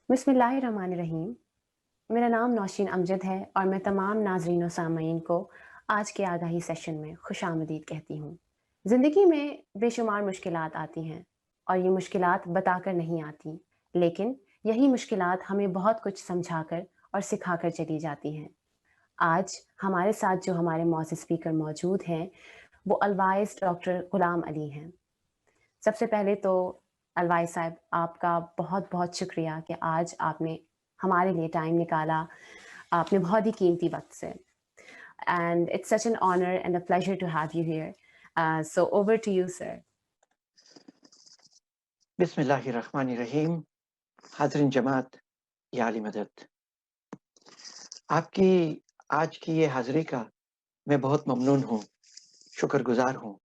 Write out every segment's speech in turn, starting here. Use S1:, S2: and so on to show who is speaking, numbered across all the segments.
S1: बिस्मिल्लाहिर्रहमानिर्रहीम। मेरा नाम नौशीन अमजद है और मैं तमाम नाज़रीन और सामीन को आज के आगाही सेशन में खुशामदीद कहती हूँ। ज़िंदगी में बेशुमार मुश्किलात आती हैं और ये मुश्किलात बताकर नहीं आती, लेकिन यही मुश्किलात हमें बहुत कुछ समझाकर और सिखाकर चली जाती हैं। आज हमारे साथ जो हमारे मौजूद स्पीकर मौजूद हैं, वो अलवाइस डॉक्टर ग़ुलाम अली हैं। सबसे पहले तो अलवाई साहब आपका बहुत-बहुत शुक्रिया कि आज आपने हमारे लिए टाइम निकाला, आपने बहुत ही कीमती वक़्त से। And it's such an honour and a pleasure to have you here. So over to you sir.
S2: बिस्मिल्लाहिर्रहमानिर्रहीम। हाज़रीन जमात या आली मदद, आपकी आज की ये हाज़िरी का मैं बहुत ममनून हूँ, शुक्रगुज़ार हूँ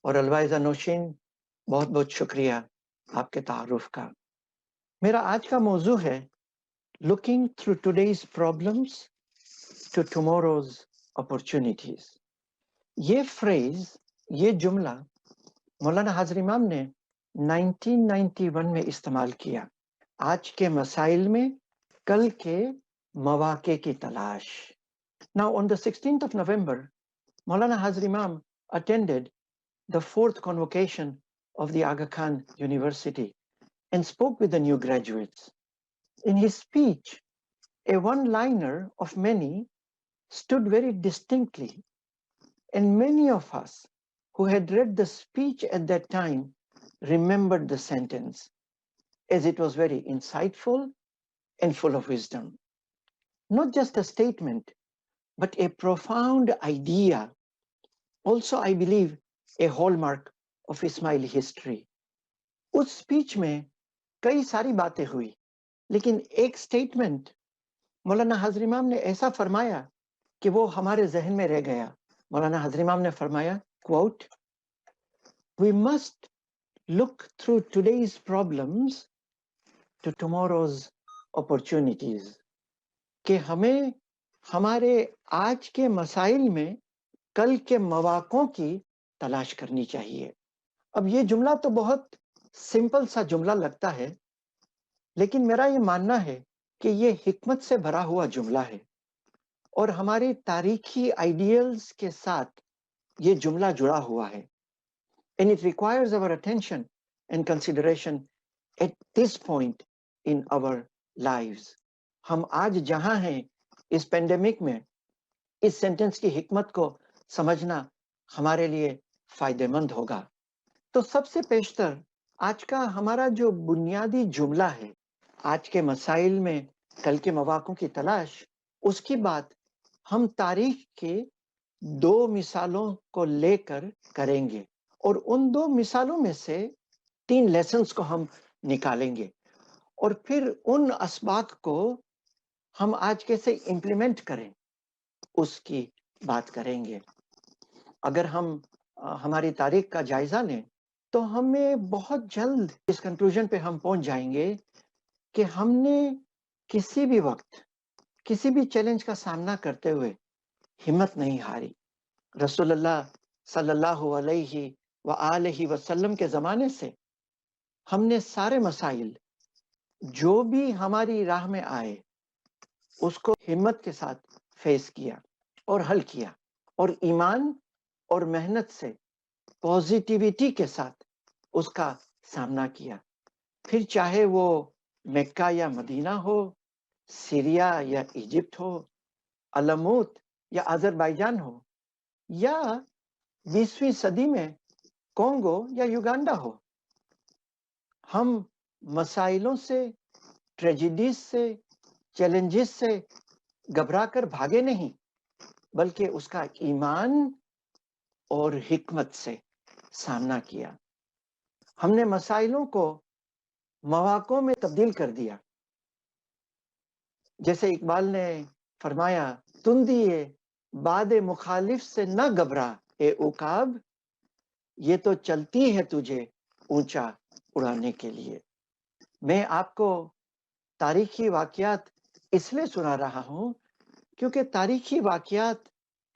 S2: और अलवाइज़ा नौशीन बहुत-बहुत शुक्रिया आपके तारुफ़ का। मेरा आज का मौज़ू है looking through today's problems to tomorrow's opportunities. ये फ्रेज़, ये जुमला मौलाना हाज़िर इमाम ने 1991 में इस्तेमाल किया। आज के मसाइल में कल के मौक़े की तलाश। Now on the 16th of November, Maulana Hazir Imam attended the 4th convocation of the Aga Khan University and spoke with the new graduates. In his speech, a one-liner of many stood very distinctly, and many of us who had read the speech at that time remembered the sentence, as it was very insightful and full of wisdom. Not just a statement, but a profound idea. Also, I believe, a hallmark of Ismaili history. उस speech में कई सारी बातें हुई, लेकिन एक statement मौलाना हाज़िर इमाम ने ऐसा फरमाया कि वो हमारे जहन में रह गया। मौलाना हाज़िर इमाम ने फरमाया, quote, "We must look through today's problems to tomorrow's opportunities." कि हमें हमारे आज के मसाइल में कल के मौक़ों की तलाश करनी चाहिए। अब ये जुमला तो बहुत सिंपल सा जुमला लगता है, लेकिन मेरा ये मानना है कि ये हिकमत से भरा हुआ जुमला है और हमारी तारीखी आइडियल्स के साथ ये जुमला जुड़ा हुआ है। And it requires our attention and consideration at this point in our lives. हम आज जहां हैं इस पेंडेमिक में, इस सेंटेंस की हिकमत को समझना हमारे लिए फायदेमंद होगा। तो सबसे पेशतर आज का हमारा जो बुनियादी जुमला है, आज के मसाइल में कल के मौक़ों की तलाश, उसकी बात हम तारीख के 2 मिसालों को लेकर करेंगे और उन 2 मिसालों में से 3 लेसन्स को हम निकालेंगे और फिर उन असबाक को हम आज कैसे इम्प्लीमेंट करें, उसकी बात करेंगे। अगर हम हमारी तारीख का जायजा लें, तो हमें बहुत जल्द इस कंक्लूजन पे हम पहुंच जाएंगे कि हमने किसी भी वक्त, किसी भी चैलेंज का सामना करते हुए हिम्मत नहीं हारी। रसूलुल्लाह सल्लल्लाहु अलैहि व आलिहि वसल्लम के ज़माने से हमने सारे मसाइल जो भी हमारी राह में आए, उसको हिम्मत के साथ फेस किया और हल किया और ईमान और मेहनत से, पॉजिटिविटी के साथ उसका सामना किया। फिर चाहे वो मक्का या मदीना हो, सीरिया या इजिप्ट हो, अलमूत या अज़रबैजान हो, या 20वीं सदी में कोंगो या युगांडा हो, हम मसाइलों से, ट्रेजेडीज से, चैलेंजेस से घबरा कर भागे नहीं, बल्कि उसका ईमान और हिकमत से सामना किया। हमने मसाइलों को मौक़ों में तब्दील कर दिया। जैसे इकबाल ने फरमाया, तुंदिए बादे मुखालिफ से न घबरा ए उकाब, ये तो चलती है तुझे ऊंचा उड़ाने के लिए। मैं आपको तारीखी वाक़यात इसलिए सुना रहा हूं क्योंकि तारीखी वाक़यात,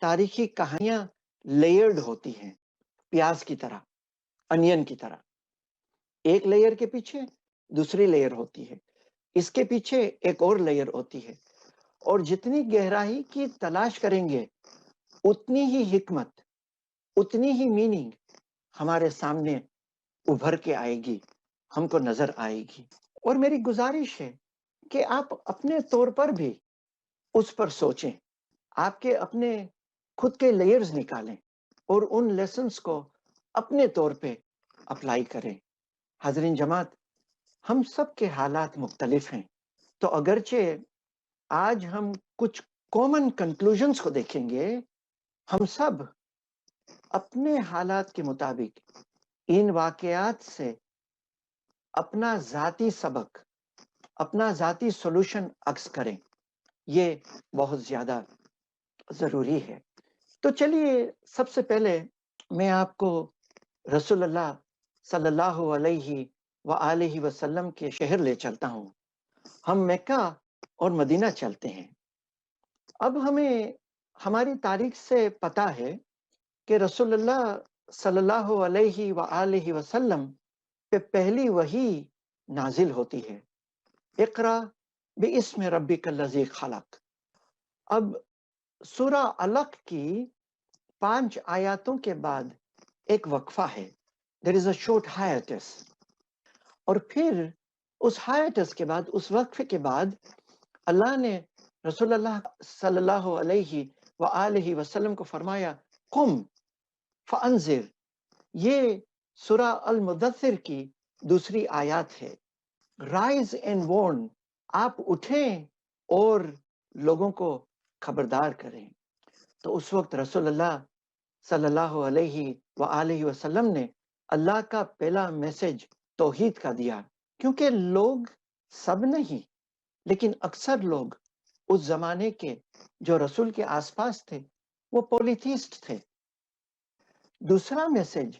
S2: तारीखी कहानियां लेयर्ड होती हैं, प्याज की तरह, अनियन की तरह। एक लेयर के पीछे दूसरी लेयर होती है। اس کے پیچھے ایک اور لیئر ہوتی ہے، اور جتنی گہرائی کی تلاش کریں گے اتنی ہی حکمت، اتنی ہی میننگ ہمارے سامنے ابھر کے آئے گی، ہم کو نظر آئے گی۔ اور میری گزارش ہے کہ آپ اپنے طور پر بھی اس پر سوچیں، آپ کے اپنے خود کے لیئرز نکالیں اور ان لیسنز کو اپنے طور پہ اپلائی کریں۔ حاضرین جماعت، ہم سب کے حالات مختلف ہیں، تو اگرچہ آج ہم کچھ کامن کنکلوژنز کو دیکھیں گے، ہم سب اپنے حالات کے مطابق ان واقعات سے اپنا ذاتی سبق، اپنا ذاتی سولوشن عکس کریں، یہ بہت زیادہ ضروری ہے۔ تو چلیے سب سے پہلے میں آپ کو رسول اللہ صلی اللہ علیہ وآلہ وسلم کے شہر لے چلتا ہوں۔ ہم مکہ اور مدینہ چلتے ہیں۔ اب ہمیں ہماری تاریخ سے پتہ ہے کہ رسول اللہ صلی اللہ علیہ وآلہ وسلم پہ پہلی وحی نازل ہوتی ہے، اقرا باسم ربک الذی خلق۔ اب سورہ علق کی 5 آیاتوں کے بعد ایک وقفہ ہے، there is a short hiatus، اور پھر اس hiatus کے بعد، اس وقفے کے بعد اللہ نے رسول اللہ صلی اللہ علیہ وآلہ وسلم کو فرمایا قم فانذر۔ یہ سورہ المدثر کی دوسری آیات ہے، رائز اینڈ وارن، آپ اٹھیں اور لوگوں کو خبردار کریں۔ تو اس وقت رسول اللہ صلی اللہ علیہ وآلہ وسلم نے اللہ کا پہلا میسج توحید کا دیا، کیونکہ لوگ سب نہیں لیکن اکثر لوگ اس زمانے کے جو رسول کے آس پاس تھے وہ پولیتھیسٹ تھے۔ دوسرا میسج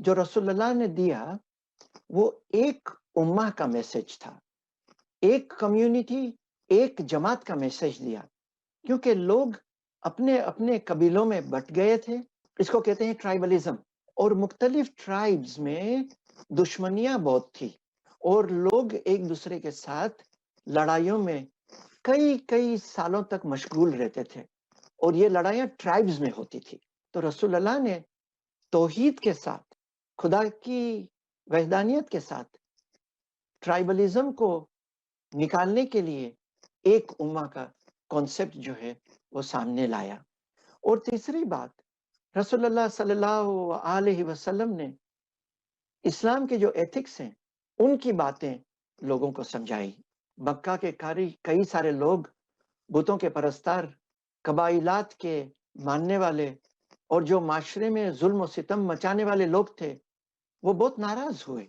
S2: جو رسول اللہ نے دیا وہ ایک امہ کا میسج تھا، ایک کمیونٹی، ایک جماعت کا میسج دیا، کیونکہ لوگ اپنے اپنے قبیلوں میں بٹ گئے تھے، اس کو کہتے ہیں ٹرائبلزم، اور مختلف ٹرائبز میں دشمنیاں بہت تھی، اور لوگ ایک دوسرے کے ساتھ لڑائیوں میں کئی سالوں تک مشغول رہتے تھے، اور یہ لڑائیاں ٹرائبز میں ہوتی تھی۔ تو رسول اللہ نے توحید کے ساتھ، خدا کی وحدانیت کے ساتھ ٹرائبلزم کو نکالنے کے لیے ایک امہ کا کانسیپٹ جو ہے وہ سامنے لایا۔ اور تیسری بات، رسول اللہ صلی اللہ علیہ وسلم نے اسلام کے جو ایتھکس ہیں ان کی باتیں لوگوں کو سمجھائی۔ مکہ کے کئی سارے لوگ بتوں کے پرستار، قبائلات کے ماننے والے، اور جو معاشرے میں ظلم و ستم مچانے والے لوگ تھے وہ بہت ناراض ہوئے،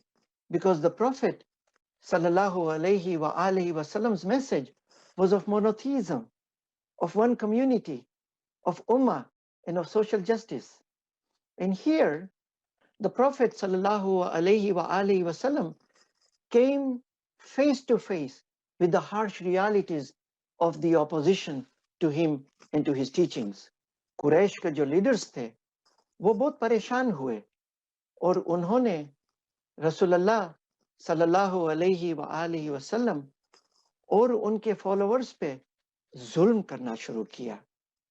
S2: بیکاز the prophet صلی اللہ علیہ وآلہ وسلم's message was of monotheism, of one community, of ummah, and of social justice. And here, the Prophet sallallahu alayhi wa alihi wasallam came face to face with the harsh realities of the opposition to him and to his teachings. قریش کے جو leaders تھے وہ بہت پریشان ہوئے، اور انہوں نے رسول اللہ صلی اللہ علیہ وآلہ وسلم اور ان کے فالوورز پہ ظلم کرنا شروع کیا۔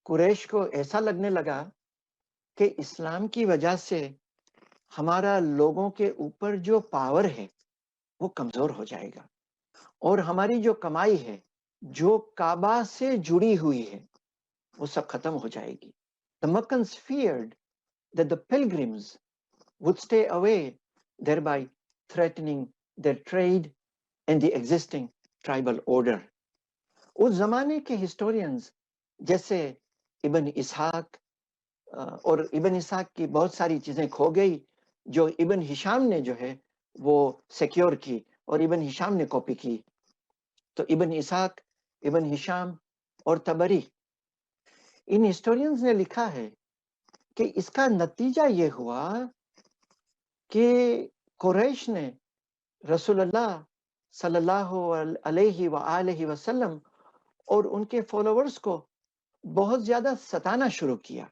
S2: قریش کو ایسا لگنے لگا کہ اسلام کی وجہ سے ہمارا لوگوں کے اوپر جو پاور ہے وہ کمزور ہو جائے گا، اور ہماری جو کمائی ہے، جو کعبہ سے جڑی ہوئی ہے، وہ سب ختم ہو جائے گی۔ The Meccans feared that the pilgrims would stay away, thereby threatening their trade and the existing tribal order. اس زمانے کے ہسٹورینز جیسے ابن اسحاق، اور ابن اسحاق کی بہت ساری چیزیں کھو گئی جو ابن ہشام نے جو ہے وہ سیکیور کی، اور ابن ہشام نے کاپی کی۔ تو ابن اسحاق، ابن ہشام اور تبری، ان ہسٹورینز نے لکھا ہے کہ اس کا نتیجہ یہ ہوا کہ قریش نے رسول اللہ صلی اللہ علیہ وآلہ وسلم اور ان کے فالوورز کو بہت زیادہ ستانا شروع کیا۔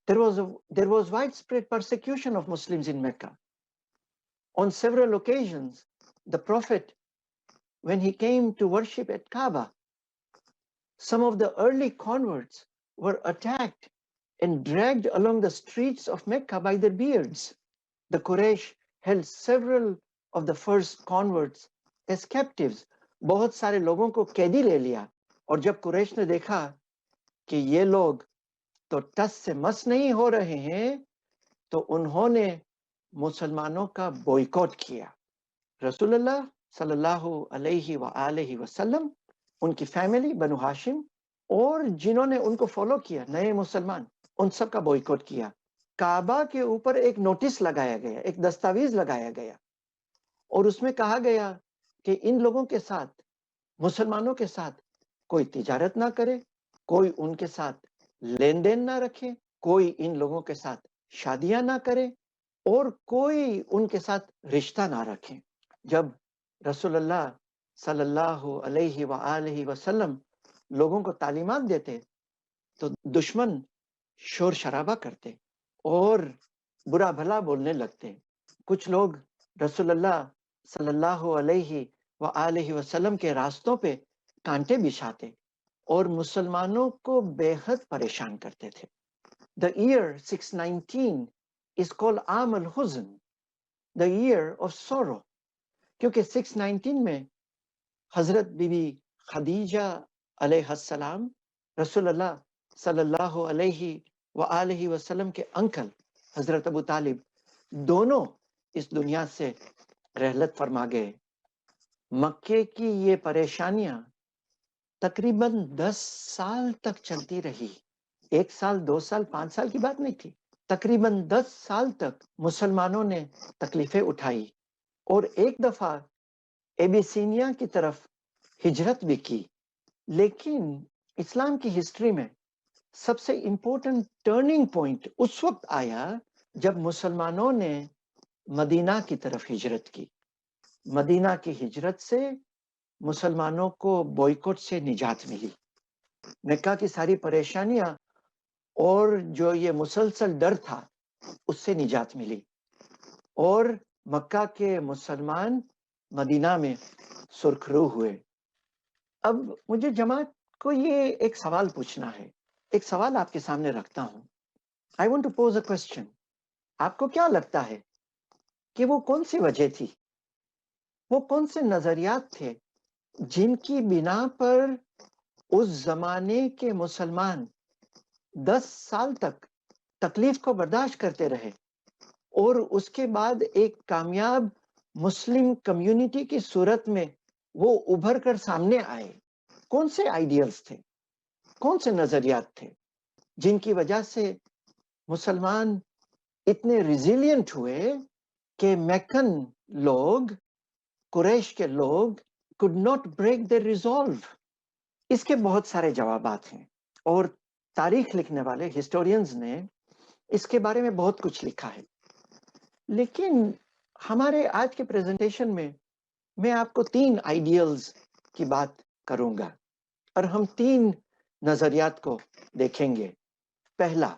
S2: There was widespread persecution of Muslims in Mecca. On several occasions, the Prophet when he came to worship at Kaaba, some of the early converts were attacked and dragged along the streets of Mecca by their beards. The Quraysh held several of the first converts as captives. बहुत सारे लोगों को कैदी ले लिया, और जब कुरैश ने देखा कि ये लोग तो टस से मस नहीं हो रहे हैं, तो उन्होंने मुसलमानों का बॉयकॉट किया. रसूलुल्लाह सल्लल्लाहु अलैहि वआलैहि वसल्लम, उनकी फैमिली बनु हाशिम और जिन्होंने उनको फॉलो किया, नए मुसलमान, उन सब का बॉयकॉट किया. काबा के ऊपर एक नोटिस लगाया गया, एक दस्तावेज लगाया गया, और उसमें कहा गया कि इन लोगों के साथ, मुसलमानों के साथ कोई तिजारत ना करे, कोई उनके साथ लेन देन ना रखे, कोई इन लोगों के साथ शादियां ना करे, और कोई उनके साथ रिश्ता ना रखे. जब रसूलुल्लाह सल्लल्लाहु अलैहि वआलैहि वसल्लम लोगों को तालीमात देते, तो दुश्मन शोर शराबा करते और बुरा भला बोलने लगते. कुछ लोग रसूलुल्लाह सल्लल्लाहु अलैहि वआलैहि वसल्लम के रास्तों पे कांटे बिछाते और मुसलमानों को बेहद परेशान करते थे. The year 619 is called Aam al-Huzn, the year of sorrow, क्योंकि 619 में हजरत बीबी खदीजा अलैहिस्सलाम, रसूलुल्लाह सल्लल्लाहु अलैहि वआलैहि वसल्लम के अंकल हजरत अबू तालिब दोनों इस दुनिया से रहलत फरमा गए. मक्के की ये परेशानियां तकरीबन 10 साल तक चलती रही. 1 साल, 2 साल, 5 साल की बात नहीं थी. तकरीबन 10 साल तक मुसलमानों ने तकलीफें उठाई और एक दफा एबिसीनिया की तरफ हिजरत भी की. लेकिन इस्लाम की हिस्ट्री में सबसे इंपॉर्टेंट टर्निंग पॉइंट उस वक्त आया जब मुसलमानों ने मदीना की तरफ हिजरत की. मदीना की हिजरत से मुसलमानों को बॉयकॉट से निजात मिली. मक्का की सारी परेशानियां और जो ये मुसलसल डर था, उससे निजात मिली, और मक्का के मुसलमान मदीना में सुरखरू हुए. अब मुझे जमात को ये एक सवाल पूछना है, एक सवाल आपके सामने रखता हूं. I want to pose a question. आपको क्या लगता है कि वो कौन सी वजह थी, वो कौन से नजरियात थे जिनकी बिना पर उस जमाने के मुसलमान 10 साल तक तकलीफ को बर्दाश्त करते रहे और उसके बाद एक कामयाब मुस्लिम कम्युनिटी की सूरत में वो उभर कर सामने आए? कौन से आइडियल्स थे, कौन से नजरियात थे जिनकी वजह से मुसलमान इतने रिजिलियंट हुए कि मैकन लोग, कुरैश के लोग could not break their resolve? इसके बहुत सारे जवाबात हैं और तारीख लिखने वाले हिस्टोरियंस ने इसके बारे में बहुत कुछ लिखा है. लेकिन हमारे आज के प्रेजेंटेशन में मैं आपको 3 आइडियल्स की बात करूंगा और हम 3 नजरियात को देखेंगे. पहला,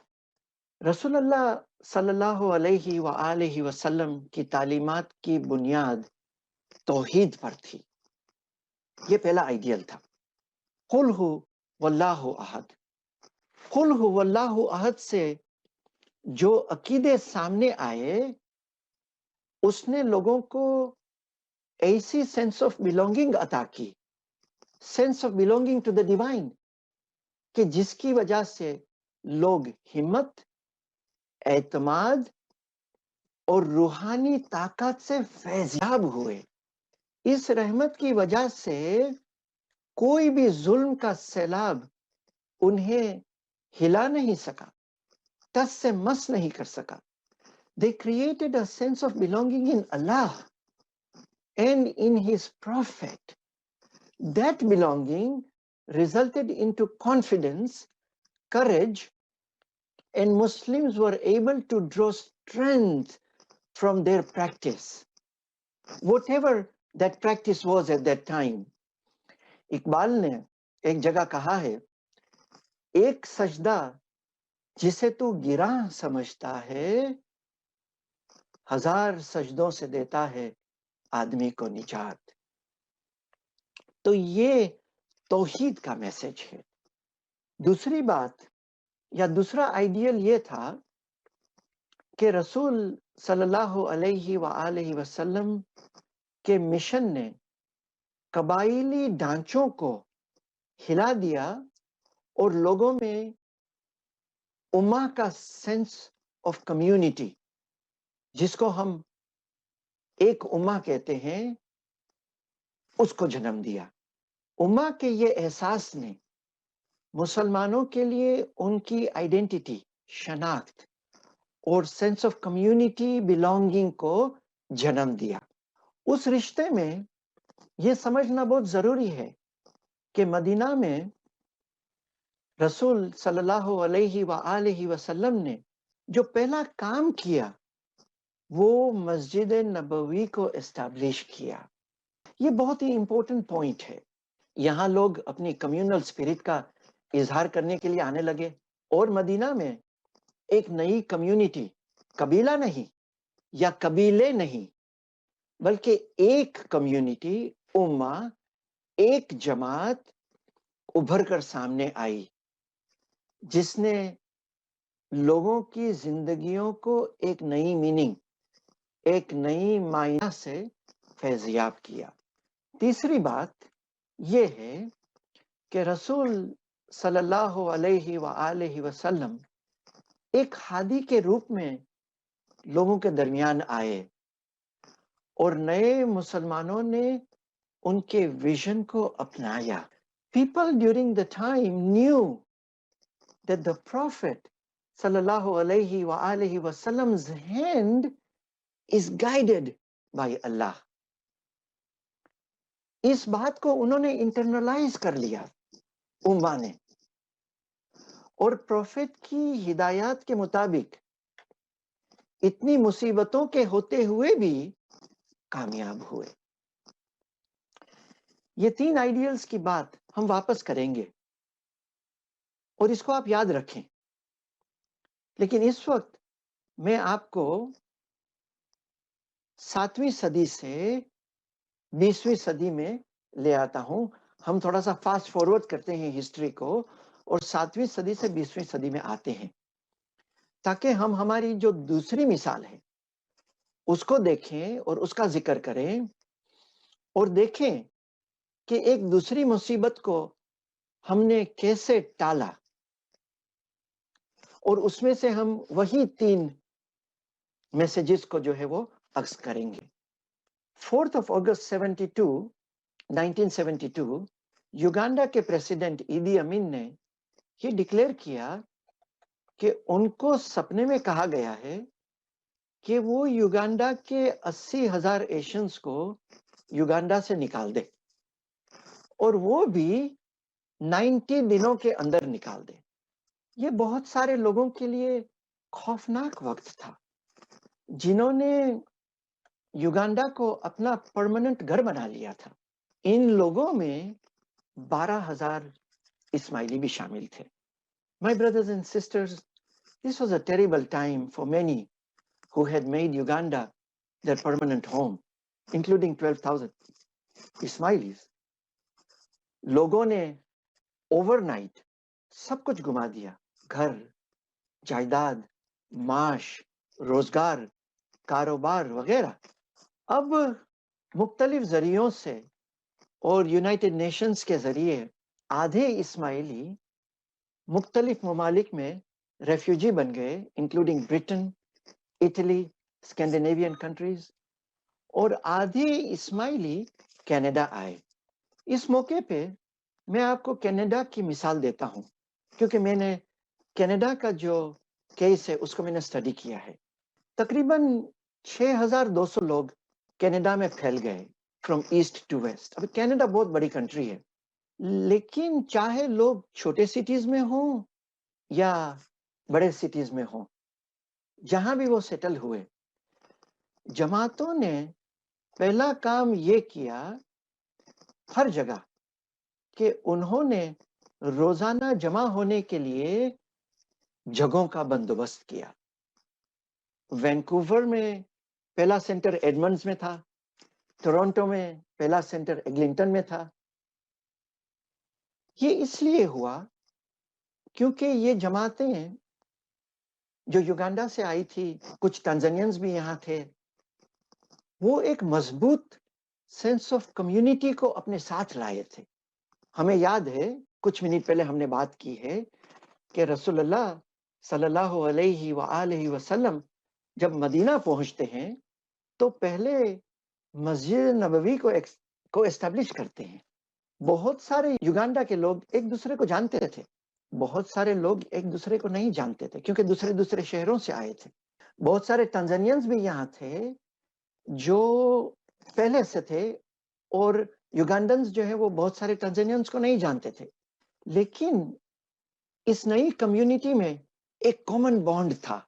S2: रसूलुल्लाह सल्लल्लाहु अलैहि वआलैहि वसल्लम की तालीमात की बुनियाद तौहीद पर थी. ये पहला आइडियल था. कुल हु वल्लाहु अहद. कुल हु वल्लाहु अहद से जो अकीदे सामने आए, उसने लोगों को ऐसी सेंस ऑफ बिलोंगिंग अता की, sense of belonging to the divine, कि जिसकी वजह से लोग हिम्मत, एतमाद और रूहानी ताकत से फैज़याब हुए. इस रहमत की वजह से कोई भी जुल्म का सैलाब उन्हें हिला नहीं सका, टस से मस नहीं कर सका. They created a sense of belonging in Allah and in His Prophet. That belonging resulted into confidence, courage, and Muslims were able to draw strength from their practice, whatever that practice was at that time. Iqbal ने एक जगह कहा है, एक सजदा जिसे तू गिरा समझता है, हजार सजदों से देता है आदमी को निजात. तो ये तौहीद का मैसेज है। दूसरी बात या दूसरा आइडियल ये था कि रसूल सल्लल्लाहु अलैहि वआलैहि वसल्लम के मिशन ने कबाइली ढांचों को हिला दिया और लोगों में उम्मा का सेंस ऑफ कम्युनिटी, जिसको हम एक उम्मा कहते हैं, उसको जन्म दिया। उम्मा के ये एहसास ने मुसलमानों के लिए उनकी आइडेंटिटी, शनाख्त और सेंस ऑफ कम्युनिटी बिलोंगिंग को जन्म दिया। उस रिश्ते में ये समझना बहुत जरूरी है कि मदीना में रसूल सल्लल्लाहु अलैहि वसल्लम ने जो पहला काम किया वो मस्जिद नबवी को एस्टैब्लिश किया। ये बहुत ही इंपॉर्टेंट पॉइंट है। यहाँ लोग अपनी कम्युनल स्पिरिट का इजहार करने के लिए आने लगे और मदीना में एक नई कम्युनिटी, कबीला नहीं या कबीले नहीं, बल्कि एक कम्युनिटी, उम्मा, एक जमात उभर कर सामने आई, जिसने लोगों की जिंदगियों को एक नई मीनिंग, एक नई मायना से फैजियाब किया। तीसरी बात यह है कि रसूल सल्लल्लाहु अलैहि वसल्लम एक हादी के रूप में लोगों के दरमियान आए और नए मुसलमानों ने उनके विजन को अपनाया। People during the time knew that the Prophet sallallahu alaihi wasallam's hand is guided by Allah. इस बात को उन्होंने इंटरनलाइज कर लिया उम्मा ने, और प्रोफेट की हिदायत के मुताबिक इतनी मुसीबतों के होते हुए भी कामयाब हुए। ये तीन आइडियल्स की बात हम वापस करेंगे और इसको आप याद रखें। लेकिन इस वक्त मैं आपको 7वीं सदी से 20वीं सदी में ले आता हूं। हम थोड़ा सा फास्ट फॉरवर्ड करते हैं हिस्ट्री को और 7वीं सदी से 20वीं सदी में आते हैं, ताकि हम हमारी जो दूसरी मिसाल है उसको देखें और उसका जिक्र करें और देखें कि एक दूसरी मुसीबत को हमने कैसे टाला, और उसमें से हम वही 3 मैसेजेस को जो है वो अक्स करेंगे। 4th of August 1972 युगांडा के प्रेसिडेंट ईदी अमीन ने ये डिक्लेयर किया कि उनको सपने में कहा गया है कि वो युगांडा के 80,000 एशियंस को युगांडा से निकाल दे, और वो भी 90 दिनों के अंदर निकाल दे। ये बहुत सारे लोगों के लिए खौफनाक वक्त था, जिन्होंने युगांडा को अपना परमानेंट घर बना लिया था। इन लोगों में 12,000 इस्माइली भी शामिल थे। My brothers and sisters, this was a terrible time for many who had made Uganda their permanent home, including 12,000 Ismailis. लोगों ने ओवरनाइट सब कुछ गुमा दिया, घर, जायदाद, माश, रोजगार, कारोबार वगैरह। अब मुख्तलिफ जरियों से और यूनाइटेड नेशंस के जरिए आधे इस्माइली मुख्तलिफ ममालिक में रेफ्यूजी बन गए, including Britain, Italy, Scandinavian countries, और आधे इस्माइली कनाडा आए। इस मौके पे मैं आपको कनाडा की मिसाल देता हूं, क्योंकि मैंने कनाडा का जो केस है उसको मैंने स्टडी किया है। तकरीबन 6,200 लोग कनाडा में फैल गए फ्रॉम ईस्ट टू वेस्ट। अब कनाडा बहुत बड़ी कंट्री है, लेकिन चाहे लोग छोटे सिटीज में हों या बड़े सिटीज में हों, जहां भी वो सेटल हुए, जमातों ने पहला काम ये किया हर जगह कि उन्होंने रोजाना जमा होने के लिए जगहों का बंदोबस्त किया। वैंकूवर में पहला सेंटर एडमंड्स में था, टोरंटो में पहला सेंटर एग्लिंटन में था, یہ اس لیے ہوا کیونکہ یہ جماعتیں جو یوگانڈا سے آئی تھی، کچھ تنزانیئنز بھی یہاں تھے، وہ ایک مضبوط سینس آف کمیونٹی کو اپنے ساتھ لائے تھے. ہمیں یاد ہے کچھ منٹ پہلے ہم نے بات کی ہے کہ رسول اللہ صلی اللہ علیہ وآلہ وسلم جب مدینہ پہنچتے ہیں تو پہلے مسجد نبوی کو اسٹیبلش کرتے ہیں. بہت سارے یوگانڈا کے لوگ ایک دوسرے کو جانتے تھے، بہت سارے لوگ ایک دوسرے کو نہیں جانتے تھے کیونکہ دوسرے شہروں سے آئے تھے. بہت سارے تنزانیئنز بھی یہاں تھے جو پہلے سے تھے، اور یوگانڈنز جو ہے وہ بہت سارے تنزانیئنز کو نہیں جانتے تھے. لیکن اس نئی کمیونٹی میں ایک کامن بانڈ تھا.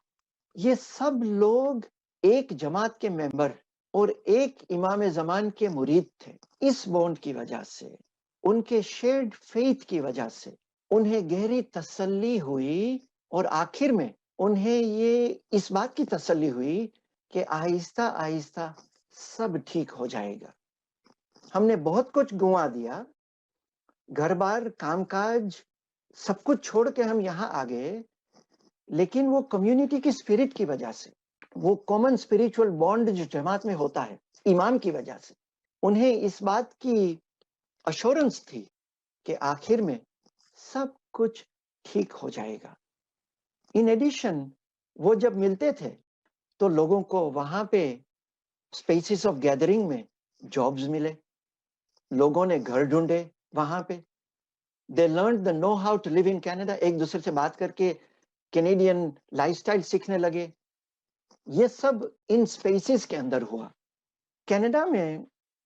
S2: یہ سب لوگ ایک جماعت کے ممبر اور ایک امام زمان کے مرید تھے. اس بانڈ کی وجہ سے، ان کے شیئرڈ فیتھ کی وجہ سے انہیں گہری تسلی ہوئی، اور آخر میں انہیں یہ اس بات کی تسلی ہوئی کہ آہستہ آہستہ سب ٹھیک ہو جائے گا. ہم نے بہت کچھ گنوا دیا، گھر بار، کام کاج، سب کچھ چھوڑ کے ہم یہاں آ گئے، لیکن وہ کمیونٹی کی اسپرٹ کی وجہ سے، وہ کامن اسپریچول بانڈ جو جماعت میں ہوتا ہے امام کی وجہ سے، انہیں اس بات کی اشورنس تھی کہ آخر میں سب کچھ ٹھیک ہو جائے گا. ان ایڈیشن وہ جب ملتے تھے تو لوگوں کو وہاں پہ اسپیسز آف گیدرنگ میں جابز ملے، لوگوں نے گھر ڈھونڈے وہاں پہ. They learn the know how to live in Canada, ایک دوسرے سے بات کر کے کینیڈین لائف سٹائل سیکھنے لگے. یہ سب ان اسپیسز کے اندر ہوا. کینیڈا میں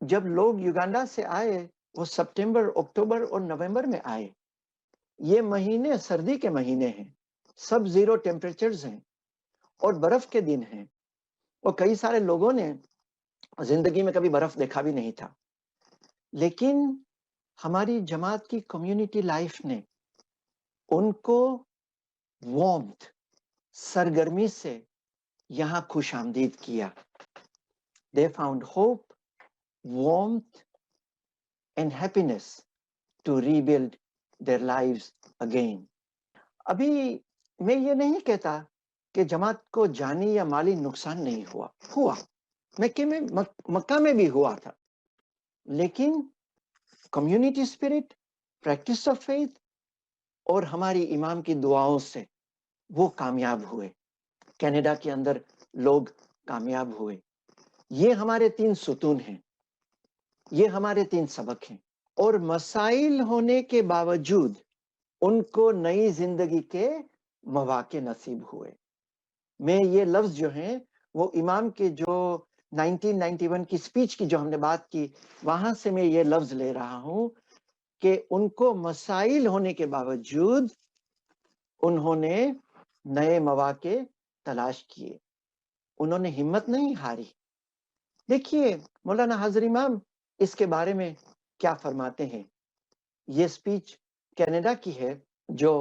S2: جب لوگ یوگانڈا سے آئے وہ سپٹمبر، اکتوبر اور نومبر میں آئے. یہ مہینے سردی کے مہینے ہیں، سب زیرو ٹیمپریچرز ہیں اور برف کے دن ہیں، اور کئی سارے لوگوں نے زندگی میں کبھی برف دیکھا بھی نہیں تھا. لیکن ہماری جماعت کی کمیونٹی لائف نے ان کو وارمتھ، سرگرمی سے یہاں خوش آمدید کیا. They found hope, warmth and happiness to rebuild their lives again. ابھی میں یہ نہیں کہتا کہ جماعت کو جانی یا مالی نقصان نہیں ہوا. مکہ میں بھی ہوا تھا، لیکن community spirit, practice of faith اور ہماری امام کی دعاؤں سے وہ کامیاب ہوئے. کینیڈا کے اندر لوگ کامیاب ہوئے. یہ ہمارے 3 ستون ہیں، یہ ہمارے 3 سبق ہیں، اور مسائل ہونے کے باوجود ان کو نئی زندگی کے مواقع نصیب ہوئے. میں یہ لفظ جو ہیں وہ امام کے جو 1991 کی سپیچ کی جو ہم نے بات کی وہاں سے میں یہ لفظ لے رہا ہوں کہ ان کو مسائل ہونے کے باوجود انہوں نے نئے مواقع تلاش کیے، انہوں نے ہمت نہیں ہاری. دیکھیے مولانا حاضر امام اس کے بارے میں کیا فرماتے ہیں. یہ سپیچ کینیڈا کی ہے جو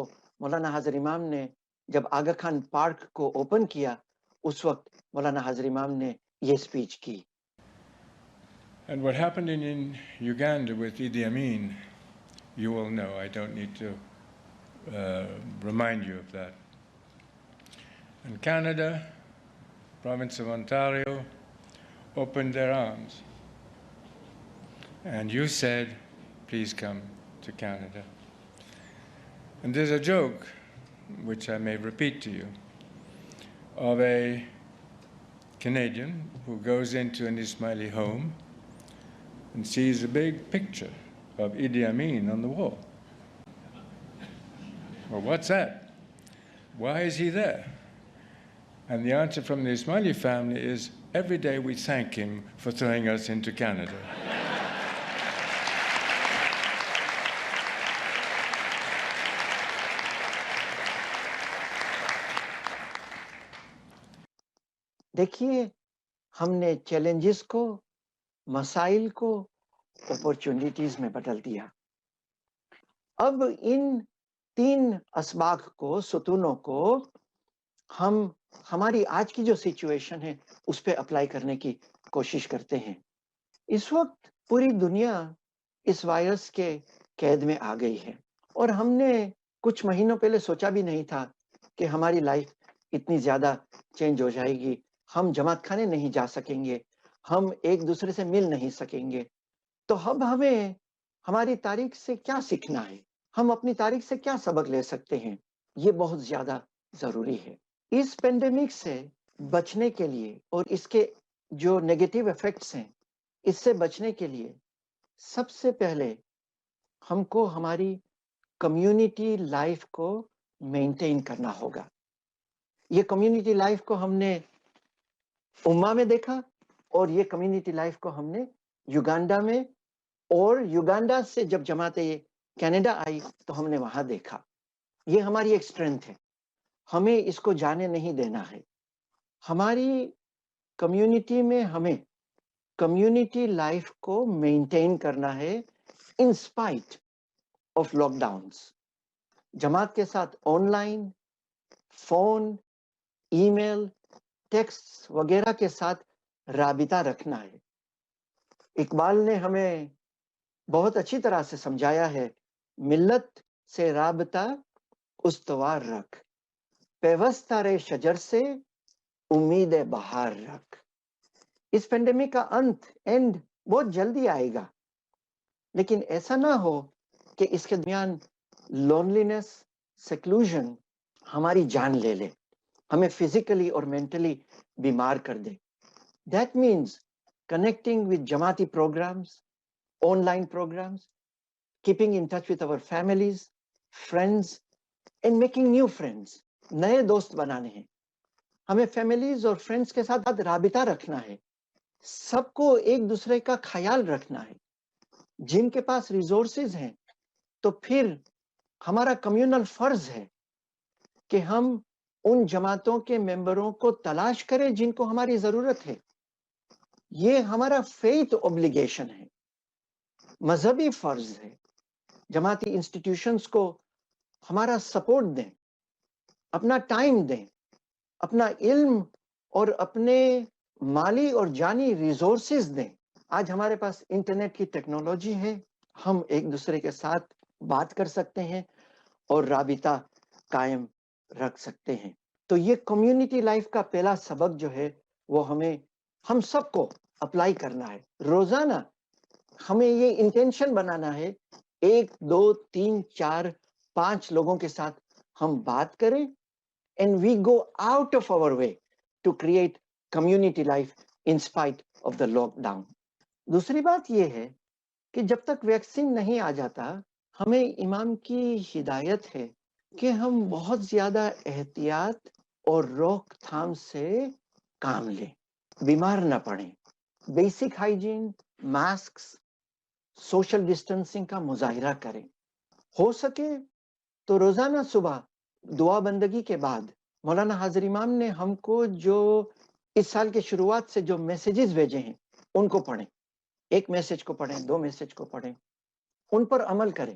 S2: مولانا حاضر امام نے جب آگا خان پارک کو اوپن کیا اس وقت مولانا حاضر امام نے یہ سپیچ کی.
S3: And what happened in Uganda with Idi Amin, you all know. I don't need to remind you of that. And Canada, province of Ontario, opened their arms. And you said, please come to Canada. And there's a joke, which I may repeat to you, of a Canadian who goes into an Ismaili home and sees a big picture of Idi Amin on the wall. Well, what's that? Why is he there? And the answer from the Ismaili family is, every day we thank him for throwing us into Canada.
S2: دیکھیے ہم نے challenges کو، مسائل کو opportunities میں بدل دیا. اب ان 3 اسباق کو، ستونوں کو ہم ہماری آج کی جو سچویشن ہے اس پہ اپلائی کرنے کی کوشش کرتے ہیں. اس وقت پوری دنیا اس وائرس کے قید میں آ گئی ہے. اور ہم نے کچھ مہینوں پہلے سوچا بھی نہیں تھا کہ ہماری لائف اتنی زیادہ چینج ہو جائے گی. ہم جماعت خانے نہیں جا سکیں گے, ہم ایک دوسرے سے مل نہیں سکیں گے. تو اب ہمیں ہماری تاریخ سے کیا سیکھنا ہے, ہم اپنی تاریخ سے کیا سبق لے سکتے ہیں, یہ بہت زیادہ ضروری ہے. اس پینڈیمک سے بچنے کے لیے اور اس کے جو نیگیٹو ایفیکٹس ہیں اس سے بچنے کے لیے سب سے پہلے ہم کو ہماری کمیونٹی لائف کو مینٹین کرنا ہوگا. یہ کمیونٹی لائف کو ہم نے اما میں دیکھا, اور یہ کمیونٹی لائف کو ہم نے یوگانڈا میں, اور یوگانڈا سے جب جماعت کینیڈا آئی تو ہم نے وہاں دیکھا. یہ ہماری ایک اسٹرینتھ ہے, ہمیں اس کو جانے نہیں دینا ہے. ہماری کمیونٹی میں ہمیں کمیونٹی لائف کو مینٹین کرنا ہے in spite of lockdowns. جماعت کے ساتھ online, phone, email, text وغیرہ کے ساتھ رابطہ رکھنا ہے. اقبال نے ہمیں بہت اچھی طرح سے سمجھایا ہے, ملت سے رابطہ استوار رکھ, پیوستہ شجر سے امید بہار رکھ. اس پینڈیمک کا اینڈ بہت جلدی آئے گا, لیکن ایسا نہ ہو کہ اس کے درمیان لونلینس, سیکلوژن ہماری جان لے لے, ہمیں فزیکلی اور مینٹلی بیمار کر دے. دیٹ مینس کنیکٹنگ ود جماعتی programs, online programs, keeping in touch with our families, friends, and making new friends. نئے دوست بنانے ہیں. ہمیں فیملیز اور فرینڈس کے ساتھ رابطہ رکھنا ہے. سب کو ایک دوسرے کا خیال رکھنا ہے. جن کے پاس ریسورسز ہیں تو پھر ہمارا کمیونل فرض ہے کہ ہم ان جماعتوں کے ممبروں کو تلاش کریں جن کو ہماری ضرورت ہے. یہ ہمارا فیتھ اوبلیگیشن ہے, مذہبی فرض ہے. جماعتی انسٹیٹیوشنز کو ہمارا سپورٹ دیں, اپنا ٹائم دیں, اپنا علم اور اپنے مالی اور جانی ریسورسز دیں. آج ہمارے پاس انٹرنیٹ کی ٹیکنالوجی ہے, ہم ایک دوسرے کے ساتھ بات کر سکتے ہیں اور رابطہ قائم رکھ سکتے ہیں. تو یہ کمیونٹی لائف کا پہلا سبق جو ہے وہ ہم سب کو اپلائی کرنا ہے. روزانہ ہمیں یہ انٹینشن بنانا ہے, 1 2 3 4 5 لوگوں کے ساتھ ہم بات کریں, and we go out of our way to create community life in spite of the lockdown. دوسری بات یہ ہے کہ جب تک ویکسین نہیں آ جاتا, ہمیں امام کی ہدایت ہے کہ ہم بہت زیادہ احتیاط اور روک تھام سے کام لیں, بیمار نہ پڑیں. Basic hygiene, masks, social distancing کا مظاہرہ کریں. ہو سکے تو روزانہ صبح دعا بندگی کے بعد مولانا حاضر امام نے ہم کو جو اس سال کے شروعات سے جو میسیجز بھیجے ہیں ان کو پڑھیں. 1 میسج کو پڑھیں, 2 میسج کو پڑھیں, ان پر عمل کریں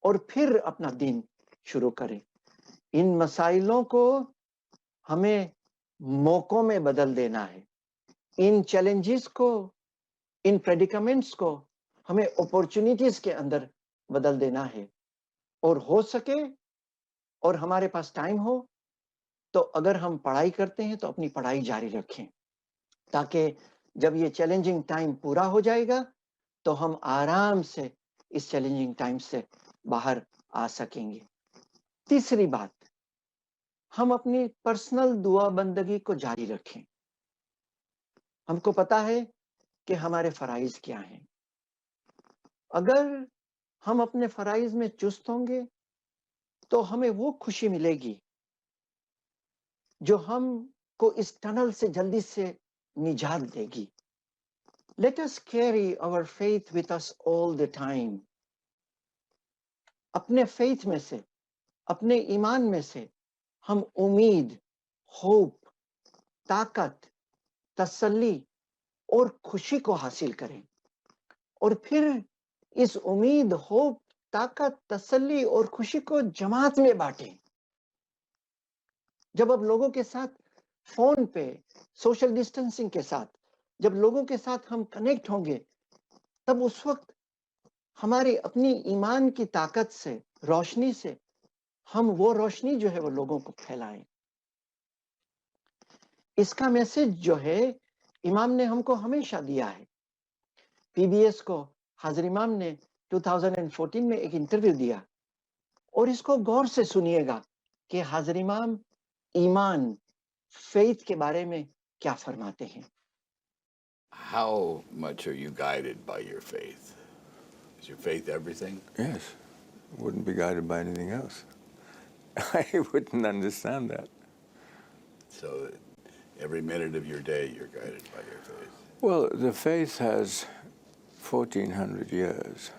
S2: اور پھر اپنا دن شروع کریں. ان مسائلوں کو ہمیں موقعوں میں بدل دینا ہے. ان چیلنجز کو, ان پریڈیکمنٹس کو ہمیں اپورچونیٹیز کے اندر بدل دینا ہے. اور ہو سکے اور ہمارے پاس ٹائم ہو تو اگر ہم پڑھائی کرتے ہیں تو اپنی پڑھائی جاری رکھیں, تاکہ جب یہ چیلنجنگ ٹائم پورا ہو جائے گا تو ہم آرام سے اس چیلنجنگ ٹائم سے باہر آ سکیں گے. تیسری بات, ہم اپنی پرسنل دعا بندگی کو جاری رکھیں. ہم کو پتا ہے کہ ہمارے فرائض کیا ہیں. اگر ہم اپنے فرائض میں چست ہوں گے تو ہمیں وہ خوشی ملے گی جو ہم کو اس ٹنل سے جلدی سے نجات دے گی. Let us carry our faith with us all the time. اپنے فیتھ میں سے, اپنے ایمان میں سے ہم امید, ہوپ, طاقت, تسلی اور خوشی کو حاصل کریں, اور پھر اس امید, ہوپ, طاقت, تسلی اور خوشی کو جماعت میں بانٹیں. جب اب لوگوں کے ساتھ فون پہ سوشل ڈسٹینسنگ کے ساتھ جب لوگوں کے ساتھ ہم کنیکٹ ہوں گے, تب اس وقت ہمارے اپنی ایمان کی طاقت سے، روشنی سے ہم وہ روشنی جو ہے وہ لوگوں کو پھیلائیں. اس کا میسج جو ہے امام نے ہم کو ہمیشہ دیا ہے. پی بی ایس کو حاضر امام نے 2014 میں ایک انٹرویو دیا اور اس کو غور سے سنیے گا کہ حاضر امام ایمان فیتھ کے بارے میں کیا فرماتے ہیں.
S4: How much are you guided by your faith? Is your faith everything?
S5: Yes, wouldn't be guided by anything else. I wouldn't understand that.
S4: So every minute of your day you're guided by your faith.
S5: Well, the faith has 1,400 years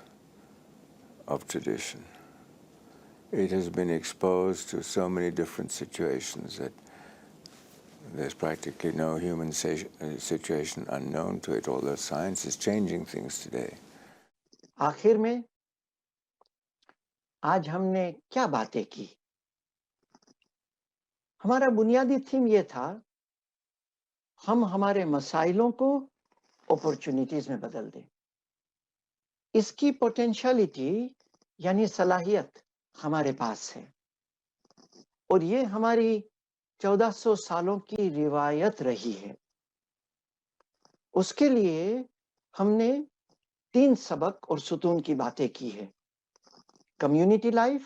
S5: of tradition. It has been exposed to so many different situations that there's practically no human situation unknown to it, although science is changing things today.
S2: آخر میں آج ہم نے کیا باتیں کی؟ ہمارا بنیادی تھیم یہ تھا ہم ہمارے مسائلوں کو اپورچونیٹیز میں بدل دیں. اس کی پوٹینشیلٹی یعنی صلاحیت ہمارے پاس ہے اور یہ ہماری 1400 سالوں کی روایت رہی ہے. اس کے لیے ہم نے 3 سبق اور ستون کی باتیں کی ہے. کمیونٹی لائف،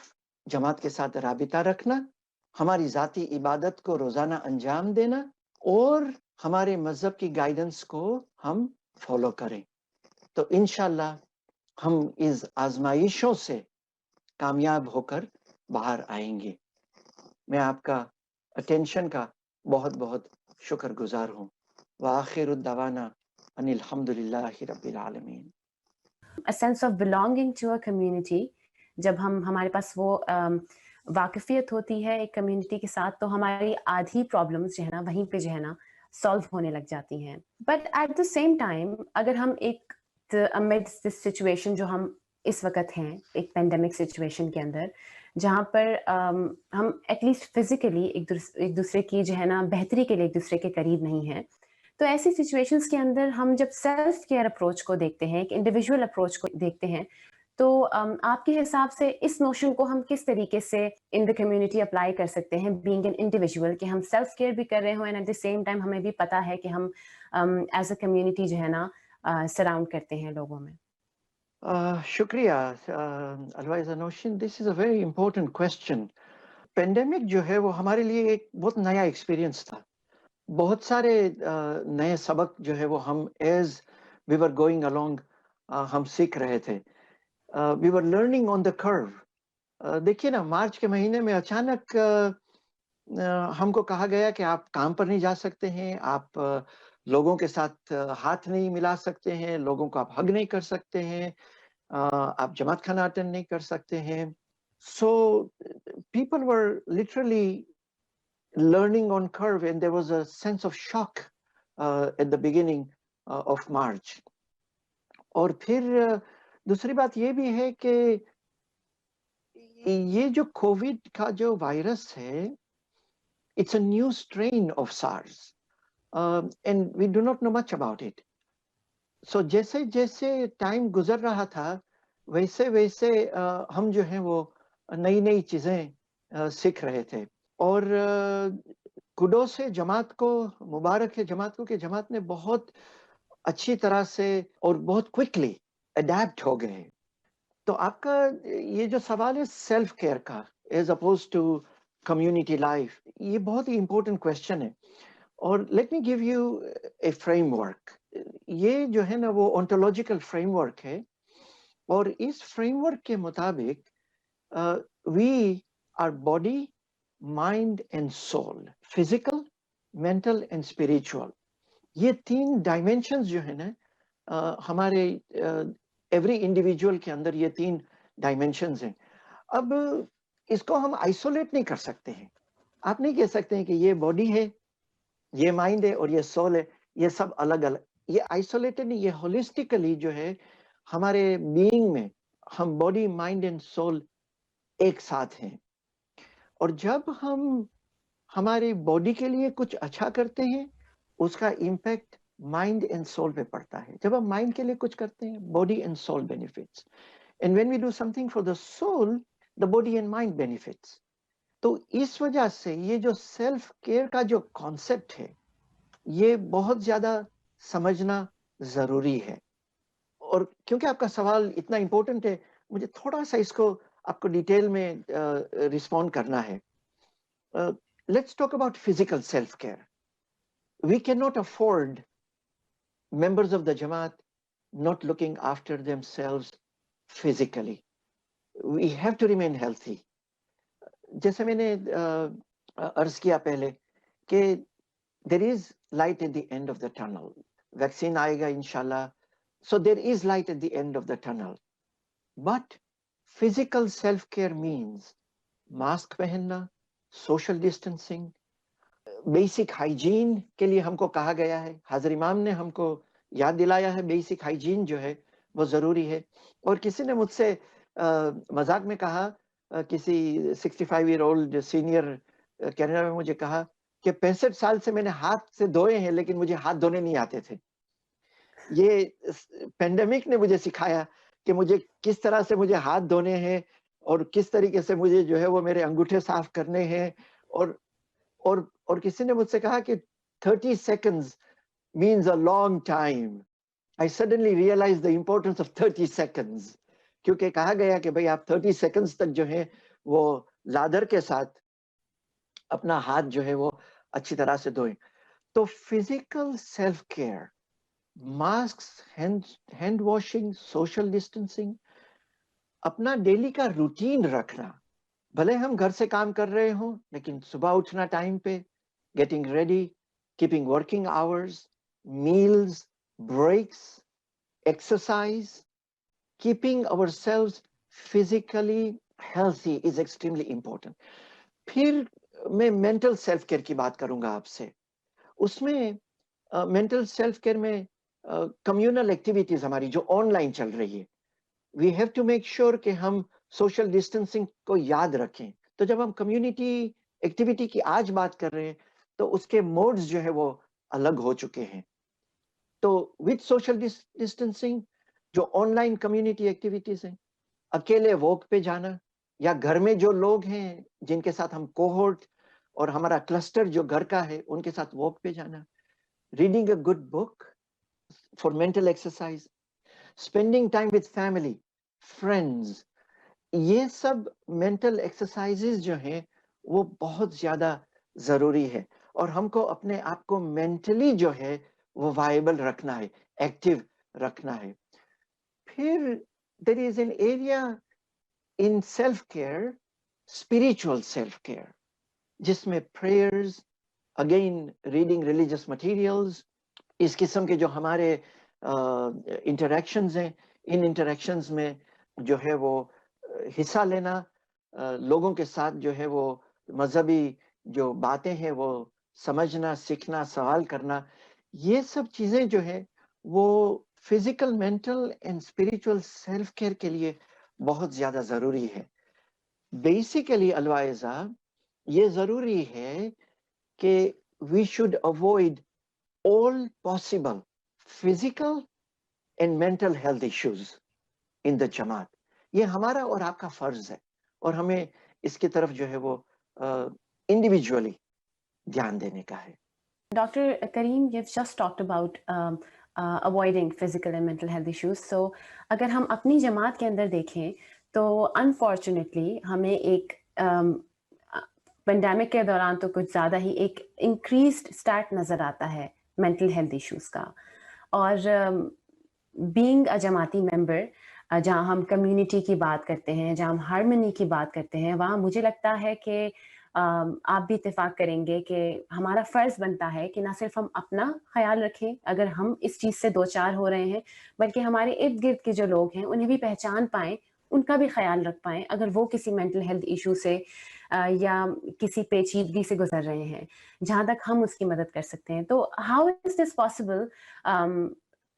S2: جماعت کے ساتھ رابطہ رکھنا، ہماری ذاتی عبادت کو روزانہ انجام دینا اور ہمارے مذہب کی گائیڈنس کو ہم فالو کریں. تو انشاءاللہ ہم اس آزمائشوں سے کامیاب ہو کر باہر آئیں گے. میں آپ کا اٹینشن کا بہت بہت شکر گزار ہوں. وآخر الدعوانا ان الحمدللہ رب العالمین.
S1: a sense of belonging to a community. جب ہمارے پاس وہ واقفیت ہوتی ہے ایک کمیونٹی کے ساتھ تو ہماری آدھی پرابلمس جو ہے نا وہیں پہ جو ہے نا سالو ہونے لگ جاتی ہیں. But at the same time اگر ہم ایک amidst this سچویشن جو ہم اس وقت ہیں ایک پینڈیمک سچویشن کے اندر جہاں پر ہم ایٹ لیسٹ فزیکلی ایک دوسرے کی جو ہے نا بہتری کے لیے ایک دوسرے کے قریب نہیں ہیں، تو ایسی سچویشنس کے اندر ہم جب سیلف کیئر اپروچ کو دیکھتے ہیں، ایک انڈیویجول اپروچ کو دیکھتے ہیں، تو آپ کے حساب سے اس نوشن کو ہم کس طریقے سے ان دا کمیونٹی اپلائی کر سکتے ہیں بینگ این انڈیویجول کہ ہم سیلف کیئر بھی کر رہے ہوں and at the same time ہمیں بھی پتہ ہے کہ ہم ایز اے کمیونٹی جو ہے نا سراؤنڈ کرتے ہیں لوگوں میں.
S2: شکریہ الوائزہ Nausheen. This is a very important question. Pandemic جو ہے وہ ہمارے لیے ایک بہت نیا ایکسپیرینس تھا. بہت سارے نئے سبق جو ہے وہ ہم as we were going along ہم سیکھ رہے تھے. وی ور لرننگ آن دا کرو. دیکھیے نا مارچ کے مہینے میں اچانک ہم کو کہا گیا کہ آپ کام پر نہیں جا سکتے ہیں، آپ لوگوں کے ساتھ ہاتھ نہیں ملا سکتے ہیں، لوگوں کو آپ ہگ نہیں کر سکتے ہیں، آپ جماعت خانہ اٹینڈ نہیں کر سکتے ہیں. So people were literally learning on curve and there was a sense of shock at the beginning of March. اور پھر دوسری بات یہ بھی ہے کہ یہ جو کووڈ کا جو وائرس ہے it's a new strain of SARS and we do not know much about it. So جیسے جیسے ٹائم گزر رہا تھا ویسے ویسے ہم جو ہیں وہ نئی نئی چیزیں سیکھ رہے تھے. اور کڈو سے جماعت کو، مبارک ہے جماعت کو کہ جماعت نے بہت اچھی طرح سے اور بہت کوئکلی اڈیپٹ ہو گئے. تو آپ کا یہ جو سوال ہے سیلف کیئر کا as opposed to community life, یہ بہت ہی امپورٹنٹ کوشچن ہے. اور let me give you a framework. یہ جو ہے نا وہ ontological فریم ورک ہے اور اس فریم ورک کے مطابق we are body, mind and soul, physical, mental and spiritual. یہ 3 ڈائمینشنز جو ہے نا ہمارے ایوری انڈیویجول کے اندر یہ 3 ڈائمینشنز ہیں. اب اس کو ہم آئسولیٹ نہیں کر سکتے ہیں. آپ نہیں کہہ سکتے ہیں کہ یہ باڈی ہے، یہ مائنڈ ہے اور یہ سول ہے، یہ سب الگ الگ. یہ آئسولیٹڈ نہیں، یہ ہولسٹیکلی جو ہے ہمارے بینگ میں ہم باڈی، مائنڈ اینڈ سول ایک ساتھ ہیں. اور جب ہم ہماری باڈی کے لیے کچھ اچھا کرتے ہیں اس کا امپیکٹ مائنڈ اینڈ سول پہ پڑتا ہے. جب ہم مائنڈ کے لیے کچھ کرتے ہیں body and civil benefits. And when we do something for the soul, the body and mind benefits. तो इस वजह से ये जो सेल्फ केयर का जो कॉन्सेप्ट है, ये बहुत ज्यादा समझना जरूरी है. और क्योंकि आपका सवाल इतना इम्पोर्टेंट है, मुझे थोड़ा सा इसको आपको डिटेल में रिस्पॉन्ड करना है. Let's talk about physical self-care. We cannot afford members of the Jamaat not looking after themselves physically. We have to remain healthy. जैसे मैंने अर्ज किया पहले कि there is light at the end of the tunnel. Vaccine आएगा इंशाल्लाह. So there is light at the end of the tunnel. But physical self-care means mask पहनना, social distancing, basic hygiene के लिए हमको कहा गया है. हाजिर इमाम ने हमको याद दिलाया है बेसिक हाइजीन जो है वो जरूरी है. और किसी ने मुझसे मजाक में कहा, किसी 65 ईयर ओल्ड सीनियर कनाडा में मुझे कहा कि 65 साल से मैंने हाथ से धोए हैं लेकिन मुझे हाथ धोने नहीं आते थे. ये पेंडेमिक ने मुझे सिखाया कि मुझे किस तरह से मुझे हाथ धोने हैं और किस तरीके से मुझे जो है वो मेरे अंगूठे साफ करने हैं. और किसी ने मुझसे कहा कि 30 seconds means a long time. I suddenly realized the importance of 30 seconds. क्योंकि कहा गया कि भाई आप 30 seconds तक जो है वो लादर के साथ अपना हाथ जो है वो अच्छी तरह से धोएं. तो physical self care, mask, hand washing, social distancing, अपना डेली का रूटीन रखना. भले हम घर से काम कर रहे हों लेकिन सुबह उठना टाइम पे, getting ready, keeping working hours, meals, breaks, exercise, keeping ourselves physically healthy is extremely important. फिर मैं मेंटल सेल्फ केयर की बात करूंगा आपसे. उसमें मेंटल सेल्फ केयर में कम्युनल एक्टिविटीज हमारी जो ऑनलाइन चल रही है, we have to make sure कि हम सोशल डिस्टेंसिंग को याद रखें. तो जब हम कम्युनिटी एक्टिविटी की आज बात कर रहे हैं तो उसके मोड्स जो है वो अलग हो चुके हैं. तो विद सोशल डिस्टेंसिंग जो ऑनलाइन कम्युनिटी एक्टिविटीज हैं, अकेले वॉक पे जाना या घर में जो लोग हैं जिनके साथ हम कोहोर्ट और हमारा क्लस्टर जो घर का है उनके साथ वॉक पे जाना, reading a good book for mental exercise, spending time with family, friends, ये सब मेंटल एक्सरसाइजेज जो हैं वो बहुत ज्यादा जरूरी है. और हमको अपने आप को मेंटली जो है वो वायबल रखना है, एक्टिव रखना है. फिर there is an area in self care, spiritual self care, जिसमें prayers, again reading religious materials, इस किस्म के जो हमारे इंटरेक्शंस हैं, इन इंटरेक्शंस में जो है वो हिस्सा लेना, लोगों के साथ जो है वो मजहबी जो बातें हैं वो समझना, सीखना, सवाल करना, ये सब चीजें जो है वो physical, mental and spiritual self care के लिए बहुत ज्यादा जरूरी है. बेसिकली अलवाइजा ये जरूरी है कि we should avoid all possible physical and mental health issues in the Jamaat. ये हमारा और आपका फर्ज है और हमें इसकी तरफ जो है वो individually ध्यान देने का है.
S1: Dr. Kareem, you've just talked about avoiding physical and mental health issues. So अगर हम अपनी जमात के अंदर देखें तो unfortunately हमें एक पेंडेमिक के दौरान तो कुछ ज़्यादा ही एक increased stat नज़र आता है मेंटल हेल्थ इश्यूज़ का. और बीइंग अ जमाती मेंबर, जहाँ हम कम्युनिटी की बात करते हैं, जहाँ हम हार्मनी की बात करते हैं, वहाँ मुझे लगता है कि आप भी इत्तेफाक करेंगे कि हमारा फ़र्ज़ बनता है कि ना सिर्फ हम अपना ख़्याल रखें अगर हम इस चीज़ से दो चार हो रहे हैं, बल्कि हमारे इर्द गिर्द के जो लोग हैं उन्हें भी पहचान पाएँ, उनका भी ख्याल रख पाएँ अगर वो किसी मेंटल हेल्थ इशू से या किसी पेचीदगी से गुजर रहे हैं, जहाँ तक हम उसकी मदद कर सकते हैं. तो हाउ इज़ दिस पॉसिबल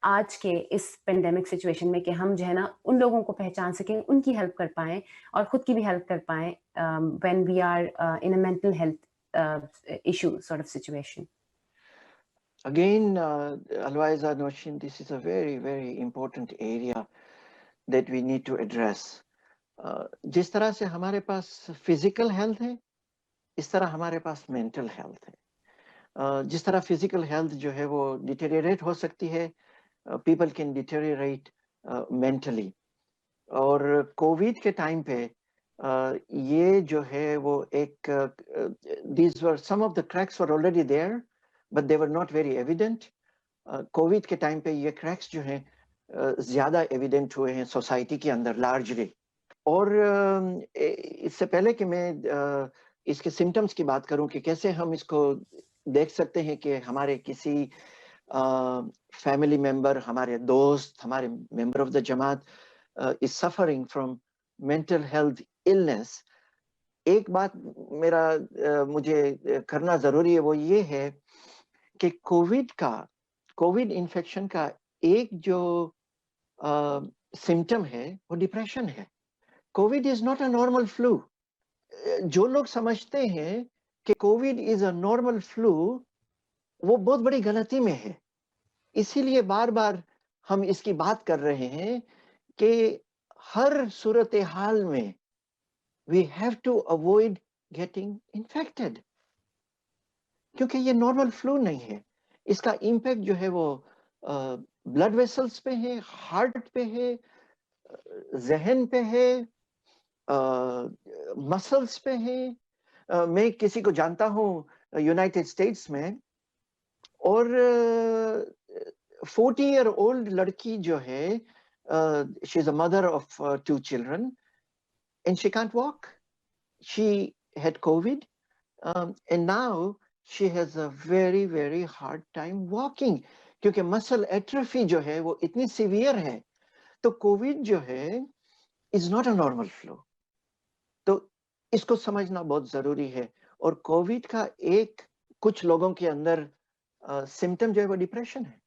S1: आज के इस पेंडेमिक सिचुएशन में कि हम जो है ना उन लोगों को पहचान सकें, उनकी हेल्प कर पाएँ और ख़ुद की भी हेल्प कर पाएँ when we are in a mental health issue sort of situation.
S2: Again, Alwaiza Noshin, this is a very, very important area. that we need to address. जिस तरह से हमारे पास फिजिकल हेल्थ है, इस तरह हमारे पास मेंटल हेल्थ है. जिस तरह फिजिकल हेल्थ जो है वो डिटेरियरेट हो सकती है, पीपल कैन डिटेरियरेट मेंटली. और कोविड के टाइम पे ये जो है वो एक these were some of the cracks were already there but they were not very evident. Covid के टाइम पे ये क्रैक्स जो हैं ज्यादा एविडेंट हुए हैं सोसाइटी के अंदर लार्जली. और इससे पहले कि मैं इसके सिम्टम्स की बात करूं कि कैसे हम इसको देख सकते हैं कि हमारे किसी फैमिली मेंबर, हमारे दोस्त, हमारे member of the Jamaat is suffering from mental health illness, एक बात मुझे करना जरूरी है, वो ये है कि कोविड इन्फेक्शन का एक जो सिम्टम है वो डिप्रेशन है. Covid is not a normal flu. जो लोग समझते हैं कि Covid is a normal flu, वो बहुत बड़ी गलती में है. इसीलिए बार बार हम इसकी बात कर रहे हैं कि हर सूरत हाल में we have to avoid getting infected, क्योंकि ये नॉर्मल फ्लू नहीं है. इसका इम्पैक्ट जो है वो ब्लड वेसल्स पे है, हार्ट पे है, जहन पे है, मसल्स पे है. मैं किसी को जानता हूँ यूनाइटेड स्टेट्स में, और 40-year-old लड़की जो है, she is a mother of 2 children and she can't walk. She had COVID, and now she has a very very hard time walking क्योंकि मसल एट्रोफी जो है वो इतनी सीवियर है. तो कोविड जो है is not a normal flu. तो इसको समझना बहुत जरूरी है. और कोविड का एक कुछ लोगों के अंदर सिम्टम जो है वो डिप्रेशन है.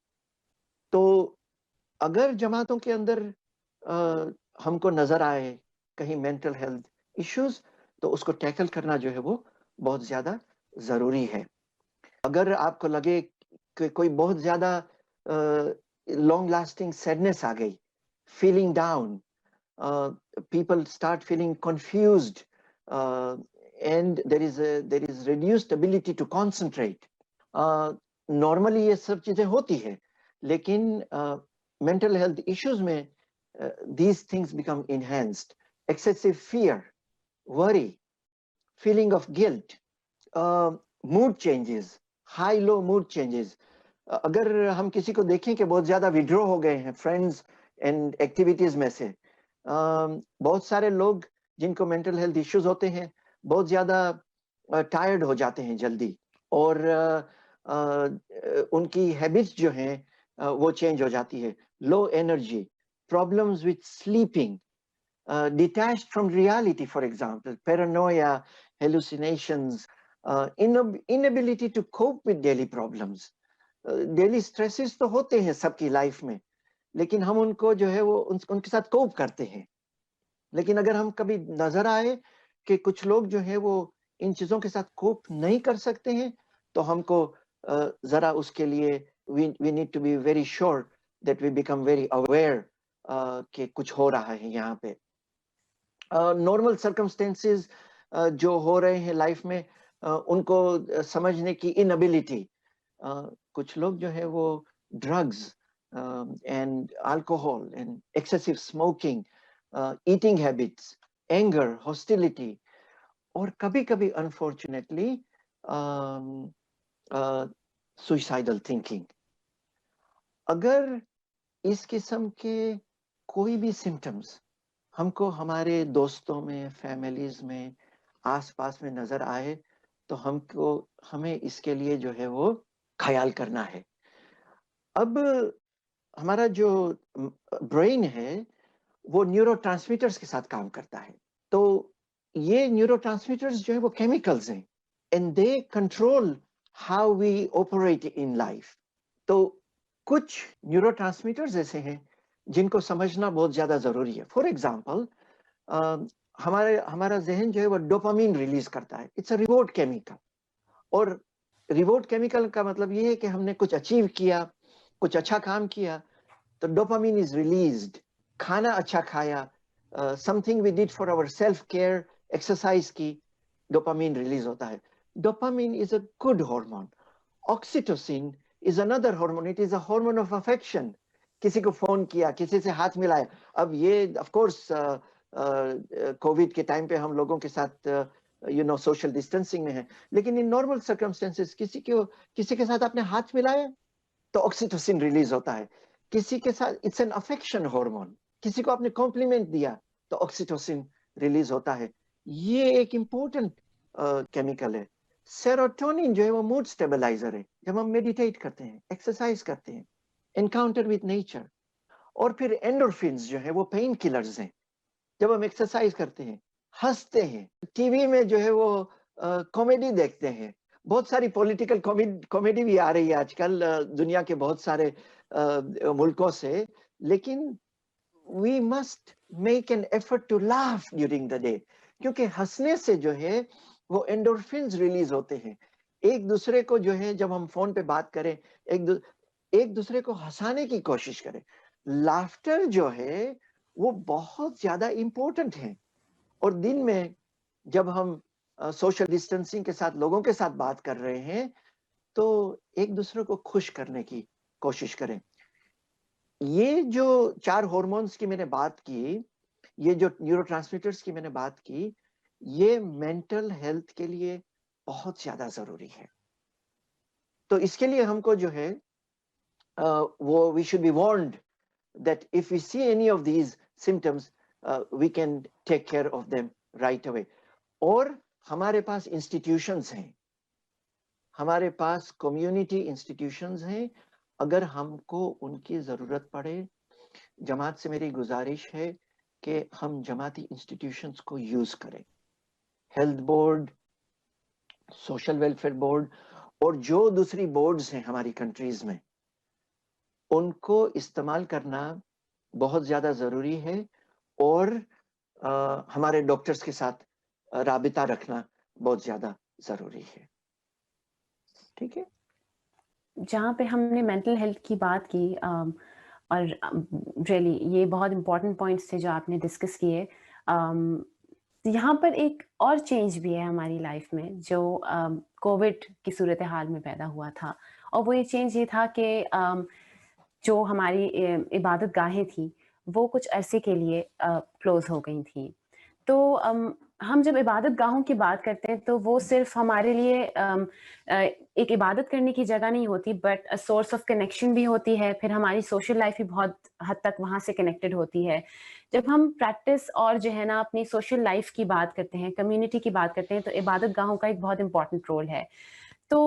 S2: तो अगर जमातों के अंदर हमको नजर आए कहीं मेंटल हेल्थ इश्यूज, तो उसको टैकल करना जो है वो बहुत ज्यादा जरूरी है. अगर आपको लगे कि कोई बहुत ज्यादा लॉन्ग लास्टिंग सैडनेस आ गई, feeling down, people start feeling confused, and there is reduced ability to concentrate. Normally ये सब चीजें होती है, लेकिन mental health issues में these things become enhanced. Excessive fear, worry, feeling of guilt, mood changes, high low mood changes. अगर हम किसी को देखें कि बहुत ज्यादा विड्रॉ हो गए हैं फ्रेंड्स एंड एक्टिविटीज में से, बहुत सारे लोग जिनको मेंटल हेल्थ इश्यूज होते हैं बहुत ज्यादा टायर्ड हो जाते हैं जल्दी, और उनकी हैबिट्स जो हैं वो चेंज हो जाती है. Low energy, problems with sleeping, detached from reality, for example, paranoia, hallucinations, inability to cope with daily problems. Daily stresses तो होते हैं सबकी लाइफ में, लेकिन हम उनको जो है वो उनके साथ कोप करते हैं. लेकिन अगर हम कभी नजर आए कि कुछ लोग जो है वो इन चीजों के साथ कोप नहीं कर सकते हैं, तो हमको जरा उसके लिए we need to be very sure that we become very aware कि कुछ हो रहा है यहाँ पे. नॉर्मल सर्कमस्टेंसेस जो हो रहे हैं लाइफ में, उनको समझने की इनएबिलिटी. कुछ लोग जो है वो drugs and alcohol and excessive smoking, eating habits, anger, hostility, और कभी कभी अनफॉर्चुनेटली सुइसाइडल थिंकिंग. अगर इस किस्म के कोई भी सिम्टम्स हमको हमारे दोस्तों में, फैमिलीज में, आसपास में नजर आए, तो हमें इसके लिए जो है वो ख्याल करना है. अब हमारा जो ब्रेन है वो न्यूरोट्रांसमीटर्स के साथ काम करता है. तो ये न्यूरोट्रांसमीटर्स जो है वो केमिकल्स हैं, and they control how we operate in life. तो कुछ न्यूरोट्रांसमीटर्स ऐसे हैं जिनको समझना बहुत ज्यादा जरूरी है. फॉर एग्जाम्पल, हमारा जहन जो है वो डोपामीन रिलीज करता है. It's a reward chemical. और रिवॉर्ड केमिकल का मतलब ये है कि हमने कुछ अचीव किया, कुछ अच्छा काम किया, तो डोपामीन इज रिलीज्ड. खाना अच्छा खाया, something we did for our self care, exercise की, डोपामिन रिलीज होता है. Dopamine is a good hormone. Oxytocin is another hormone. It is a hormone of affection. किसी को फोन किया, किसी से हाथ मिलाया. अब ये ऑफ कोर्स कोविड के टाइम पे हम लोगों के साथ सोशल डिस्टेंसिंग में है, लेकिन इन नॉर्मल सर्कमस्टेंसेस किसी के साथ आपने हाथ मिलाया तो ऑक्सीटोसिन रिलीज होता है. किसी के साथ, इट्स एन अफेक्शन हार्मोन. किसी को आपने कॉम्प्लीमेंट दिया तो ऑक्सीटोसिन रिलीज होता है. ये एक इंपॉर्टेंट केमिकल है. सेरोटोनिन जो है वो मूड स्टेबलाइजर है. जब हम मेडिटेट करते हैं, एक्सरसाइज करते हैं, एनकाउंटर विद नेचर. और फिर एंडोर्फिन्स जो है वो पेन किलर्स हैं. जब हम एक्सरसाइज करते हैं, हंसते हैं, टीवी में जो है वो कॉमेडी देखते हैं. बहुत सारी पॉलिटिकल कॉमेडी भी आ रही है आजकल दुनिया के बहुत सारे मुल्कों से. लेकिन we must make an effort to laugh during the day, क्योंकि हंसने से जो है वो एंडोर्फिन्स रिलीज होते हैं. एक दूसरे को जो है, जब हम फोन पे बात करें, एक दूसरे को हंसाने की कोशिश करें. लाफ्टर जो है वो बहुत ज्यादा इंपॉर्टेंट है. और दिन में जब हम सोशल डिस्टेंसिंग के साथ लोगों के साथ बात कर रहे हैं तो एक दूसरे को खुश करने की कोशिश करें. ये जो 4 हार्मोन्स की मैंने बात की, ये जो न्यूरोट्रांसमीटर्स की मैंने बात की, ये मेंटल हेल्थ के लिए बहुत ज्यादा जरूरी है. तो इसके लिए हमको जो है वो we should be warned that if we see any of these symptoms, we can take care of them right away. और हमारे पास institutions हैं, हमारे पास community institutions हैं. अगर हमको उनकी जरूरत पड़े, जमात से मेरी गुजारिश है कि हम जमाती institutions को यूज करें. Health board, social welfare board और जो दूसरी बोर्ड्स हैं हमारी कंट्रीज में, उनको इस्तेमाल करना बहुत ज्यादा जरूरी है. और हमारे डॉक्टर्स के साथ राबिता रखना बहुत ज्यादा जरूरी है. ठीक है.
S1: जहाँ पे हमने मेंटल हेल्थ की बात की और रियली ये बहुत इम्पोर्टेंट पॉइंट्स थे जो आपने डिस्कस किए. यहाँ पर एक और चेंज भी है हमारी लाइफ में जो कोविड की सूरत हाल में पैदा हुआ था, और वो ये चेंज ये था कि जो हमारी इबादत गाहें थी वो कुछ अरसे के लिए क्लोज हो गई थी. तो हम जब इबादत गाहों की बात करते हैं तो वो सिर्फ हमारे लिए एक इबादत करने की जगह नहीं होती, but a source of connection भी होती है. फिर हमारी सोशल लाइफ भी बहुत हद तक वहाँ से कनेक्टेड होती है. जब हम प्रैक्टिस और जो है ना अपनी सोशल लाइफ की बात करते हैं, कम्युनिटी की बात करते हैं, तो इबादत गाहों का एक बहुत इंपॉर्टेंट रोल है. तो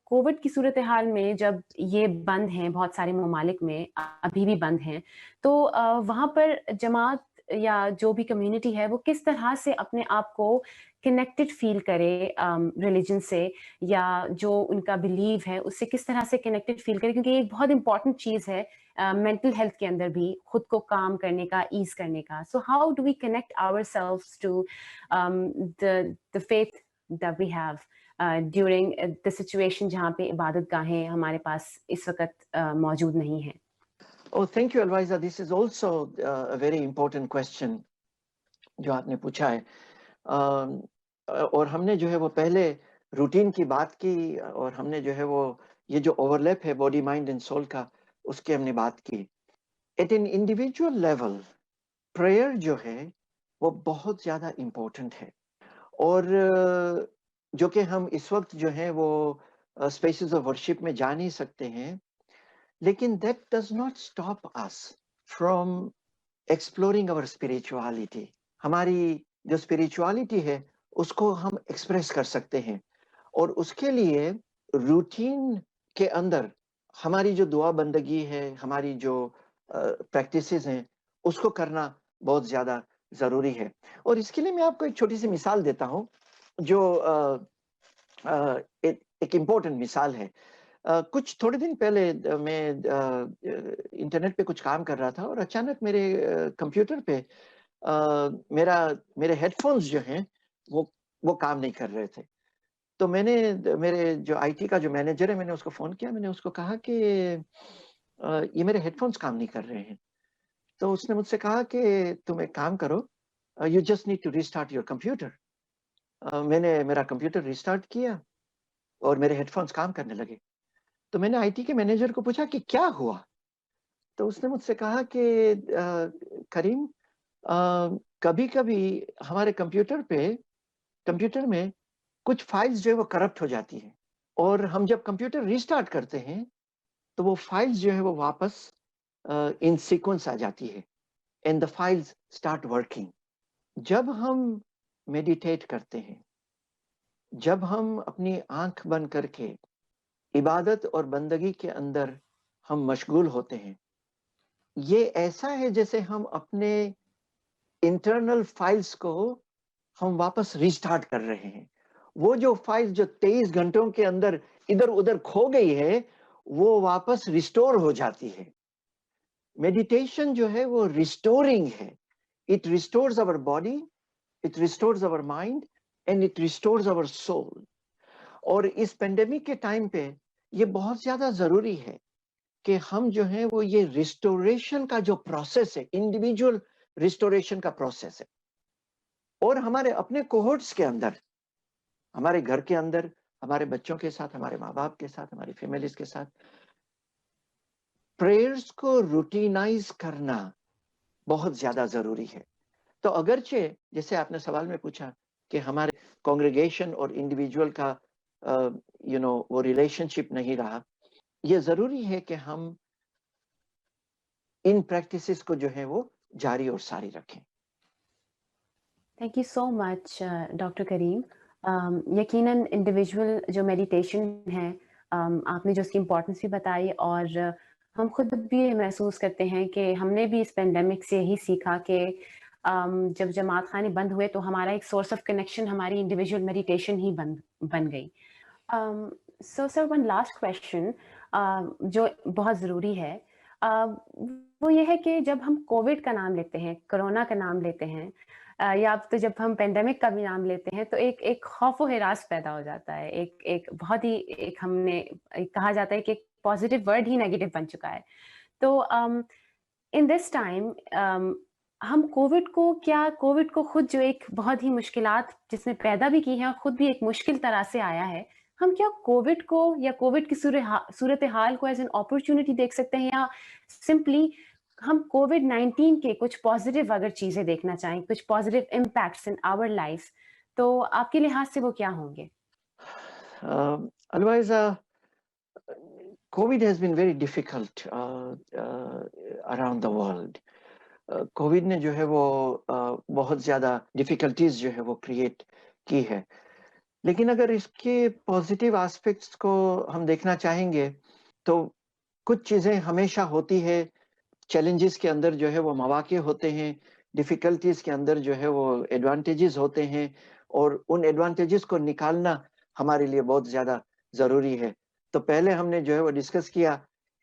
S1: कोविड की सूरत हाल में जब ये बंद हैं बहुत सारे ममालिक में, अभी भी बंद हैं, तो वहाँ पर जमात या जो भी कम्युनिटी है वो किस तरह से अपने आप को कनेक्टेड फील करे रिलीजन से, या जो उनका बिलीव है उससे किस तरह से कनेक्टेड फील करे, क्योंकि ये एक बहुत इंपॉर्टेंट चीज़ है मेंटल हेल्थ के अंदर भी, खुद को काम करने का, ईज करने का. So how do we connect ourselves to the faith that we have during the situation जहाँ पे इबादत गाहें हमारे पास इस वक्त मौजूद नहीं हैं.
S2: Oh, thank you, Alvaiza. This is also a very important question जो आपने पूछा है. और हमने जो है वो पहले रूटीन की बात की, और हमने जो है वो ये जो ओवरलैप है बॉडी माइंड एंड सोल का, उसकी हमने बात की. At an individual level prayer जो है वो बहुत ज्यादा इम्पोर्टेंट है. और जो कि हम इस वक्त जो है वो स्पेसेस ऑफ वर्शिप में जा नहीं सकते हैं, लेकिन that does not stop us from exploring our spirituality. हमारी जो spirituality है उसको हम एक्सप्रेस कर सकते हैं. और उसके लिए रूटीन के अंदर हमारी जो दुआ बंदगी है, हमारी जो प्रैक्टिसेस हैं, उसको करना बहुत ज्यादा जरूरी है. और इसके लिए मैं आपको एक छोटी सी मिसाल देता हूँ जो एक इम्पोर्टेंट मिसाल है. कुछ थोड़े दिन पहले मैं इंटरनेट पे कुछ काम कर रहा था और अचानक मेरे कंप्यूटर पे मेरे हेडफोन्स जो हैं वो काम नहीं कर रहे थे. तो मैंने मेरे जो आईटी का जो मैनेजर है, मैंने उसको फोन किया. मैंने उसको कहा कि ये मेरे हेडफोन्स काम नहीं कर रहे हैं. तो उसने मुझसे कहा कि तुम एक काम करो, you just need to restart your computer. मैंने मेरा कंप्यूटर रीस्टार्ट किया और मेरे हेडफोन्स काम करने लगे। तो मैंने आईटी के मैनेजर को पूछा कि क्या हुआ? तो उसने मुझसे कहा कि करीम, कभी-कभी हमारे कंप्यूटर में कुछ फाइल्स जो है वो करप्ट हो जाती हैं, और हम जब कंप्यूटर रीस्टार्ट करते हैं तो वो फाइल्स जो है वो वापस इन सीक्वेंस आ जाती है, and the files start working. जब हम मेडिटेट करते हैं, जब हम अपनी आंख बंद करके इबादत और बंदगी के अंदर हम मशगूल होते हैं, ये ऐसा है जैसे हम अपने इंटरनल फाइल्स को हम वापस रीस्टार्ट कर रहे हैं। वो जो फाइल जो 23 घंटों के अंदर इधर-उधर खो गई है, वो वापस रिस्टोर हो जाती है। मेडिटेशन जो है वो रिस्टोरिंग है। It restores our body, it restores our mind, and it restores our soul. और इस पेंडेमिक के टाइम पे ये बहुत ज्यादा जरूरी है कि हम जो है वो ये रिस्टोरेशन का जो प्रोसेस है, इंडिविजुअल रिस्टोरेशन का प्रोसेस है, और हमारे अपने कोहोर्ट्स के अंदर, हमारे घर के अंदर, हमारे बच्चों के साथ, हमारे माँ बाप के साथ, हमारी फैमिलीज के साथ प्रेयर्स को रूटीनाइज करना बहुत ज्यादा जरूरी है। तो अगरचे जैसे आपने सवाल में पूछा कि हमारे कांग्रेगेशन और इंडिविजुअल का वो रिलेशनशिप नहीं रहा, ये जरूरी है कि हम इन प्रैक्टिसेस को जो है वो जारी और सारी रखें।
S1: Thank you so much doctor Karim. यकीनन इंडिविजुअल जो मेडिटेशन है, आपने जो उसकी इम्पोर्टेंस भी बताई, और हम खुद भी ये महसूस करते हैं कि हमने भी इस पेंडेमिक से यही सीखा कि जब जमात खाने बंद हुए तो हमारा एक सोर्स ऑफ कनेक्शन हमारी इंडिविजुअल मेडिटेशन ही बन गई। So sir, one last question जो बहुत ज़रूरी है, वो ये है कि जब हम कोविड का नाम लेते हैं, कोरोना का नाम लेते हैं, या अब तो जब हम पेंडेमिक का भी नाम लेते हैं, तो एक एक खौफ व हिरास पैदा हो जाता है। एक एक बहुत ही एक हमने एक कहा जाता है कि एक पॉजिटिव वर्ड ही नेगेटिव बन चुका है। तो इन दिस टाइम हम कोविड को खुद जो एक बहुत ही मुश्किलात जिसने पैदा भी की है और खुद भी एक मुश्किल तरह से आया है, हम क्या कोविड को या कोविड की सूरत हाल को एज एन अपॉर्चुनिटी देख सकते हैं, या सिंपली हम कोविड-19 के कुछ पॉजिटिव अगर चीजें देखना चाहें, कुछ positive impacts in our life, तो आपके लिहाज से वो क्या होंगे?
S2: Otherwise, COVID has been very difficult around the world. Covid ने जो है वो बहुत ज़्यादा डिफ़िकल्टीज़ जो है वो क्रिएट की है। लेकिन अगर इसके पॉज़िटिव एस्पेक्ट्स को हम देखना चाहेंगे, तो कुछ चीज़ें हमेशा होती है। चैलेंजेस के अंदर जो है वो मौक़े होते हैं, डिफ़िकल्टीज़ के अंदर जो है वो एडवांटेजेस होते हैं, और उन एडवांटेजेस को निकालना हमारे लिए बहुत ज़्यादा ज़रूरी है। तो पहले हमने जो है वो डिस्कस किया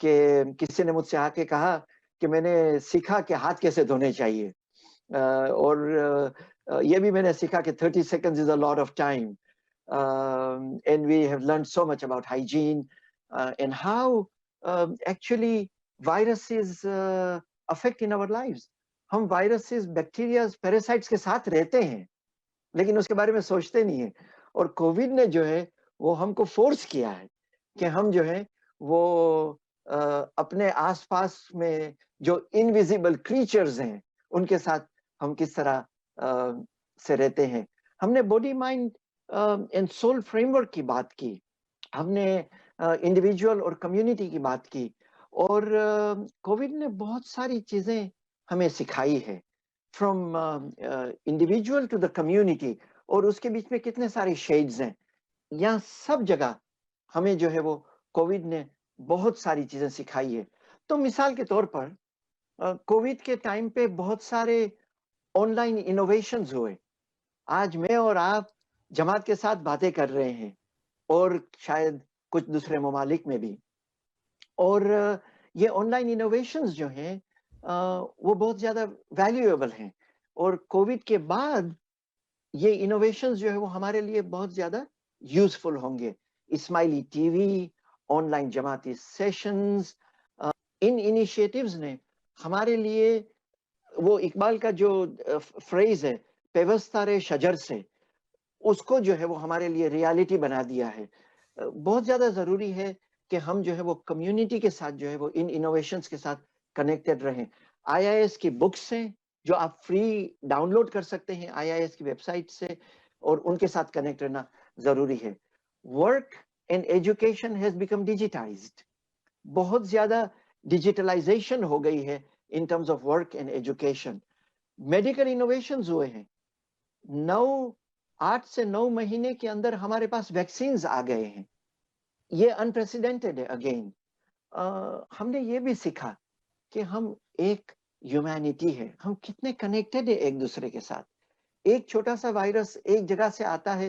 S2: कि किसी ने मुझसे आके कहा कि मैंने सीखा कि हाथ कैसे धोने चाहिए, और ये भी मैंने सीखा कि 30 seconds is a lot of time, and we have learned so much about hygiene, and how actually viruses affect in our lives. हम वायरसेस, बैक्टीरियाज, पैरासाइट्स के साथ रहते हैं, लेकिन उसके बारे में सोचते नहीं है। और कोविड ने जो है वो हमको फोर्स किया है कि हम जो है वो अपने आसपास में जो इनविजिबल क्रीचर्स हैं उनके साथ हम किस तरह से रहते हैं। हमने body, mind and soul framework की बात की, हमने इंडिविजुअल और कम्युनिटी की बात की, और कोविड ने बहुत सारी चीजें हमें सिखाई है, from individual to the community, और उसके बीच में कितने सारे शेड्स हैं। यहाँ सब जगह हमें जो है वो कोविड ने बहुत सारी चीजें सिखाई है। तो मिसाल के तौर पर कोविड के टाइम पे बहुत सारे ऑनलाइन इनोवेशंस हुए। आज मैं और आप जमात के साथ बातें कर रहे हैं, और शायद कुछ दूसरे ममालिक में भी, और ये ऑनलाइन इनोवेशंस जो हैं वो बहुत ज़्यादा वैल्यूएबल हैं, और कोविड के बाद ये इनोवेशंस जो है वो हमारे लिए बहुत ज़्यादा यूजफुल होंगे। इस्माइली टीवी, ऑनलाइन जमाती सेशंस, इन इनिशिएटिव्स ने हमारे लिए وہ اقبال کا جو فریز ہے پیوستہ شجر سے، اس کو جو ہے وہ ہمارے لیے ریالٹی بنا دیا ہے. بہت زیادہ ضروری ہے کہ ہم جو ہے وہ کمیونٹی کے ساتھ جو ہے وہ ان انوویشنز کے ساتھ کنیکٹڈ رہیں. آئی آئی ایس کی بکس ہیں جو آپ فری ڈاؤن لوڈ کر سکتے ہیں آئی آئی ایس کی ویب سائٹ سے، اور ان کے ساتھ کنیکٹ رہنا ضروری ہے. Work and education has become digitised. بہت زیادہ ڈیجیٹلائزیشن ہو گئی ہے in terms of work and education. Medical innovations ہوئے ہیں. 8 سے 9 مہینے کے اندر ہمارے پاس ویکسینز آ گئے ہیں. یہ انپریسیڈنٹڈ ہے. اگین ہم نے یہ بھی سیکھا کہ ہم ایک ہیومینٹی ہے، ہم کتنے کنیکٹڈ ہیں ایک دوسرے کے ساتھ. ایک چھوٹا سا وائرس ایک جگہ سے آتا ہے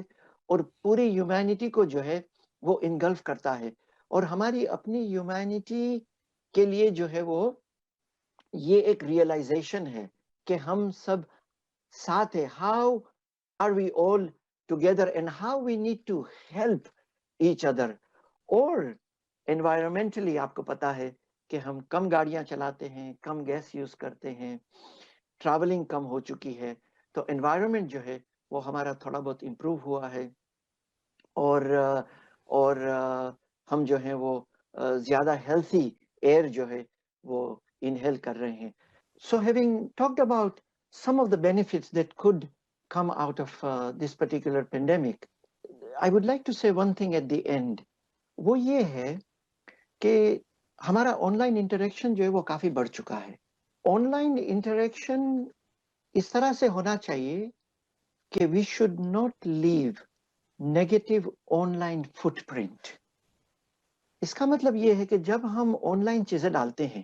S2: اور پوری ہیومینٹی کو جو ہے وہ انگلف کرتا ہے. اور ہماری اپنی ہیومینٹی کے لیے جو ہے وہ یہ ایک ریئلائزیشن ہے کہ ہم سب ساتھ ہیں. How are we all together and how we need to help each other. اور انوائرمنٹلی آپ کو پتا ہے کہ ہم کم گاڑیاں چلاتے ہیں، کم گیس یوز کرتے ہیں، ٹریولنگ کم ہو چکی ہے، تو انوائرمنٹ جو ہے وہ ہمارا تھوڑا بہت امپروو ہوا ہے. اور ہم جو ہیں وہ زیادہ ہیلتھی ایئر جو ہے وہ انہیل کر رہے ہیں. So having talked about some of the benefits that could come out of this particular pandemic, I would like to say one thing at the end. وہ یہ ہے کہ ہمارا آن لائن انٹریکشن جو ہے وہ کافی بڑھ چکا ہے. آن لائن انٹریکشن اس طرح سے ہونا چاہیے کہ we should not leave negative online footprint. اس کا مطلب یہ ہے کہ جب ہم آن لائن چیزیں ڈالتے ہیں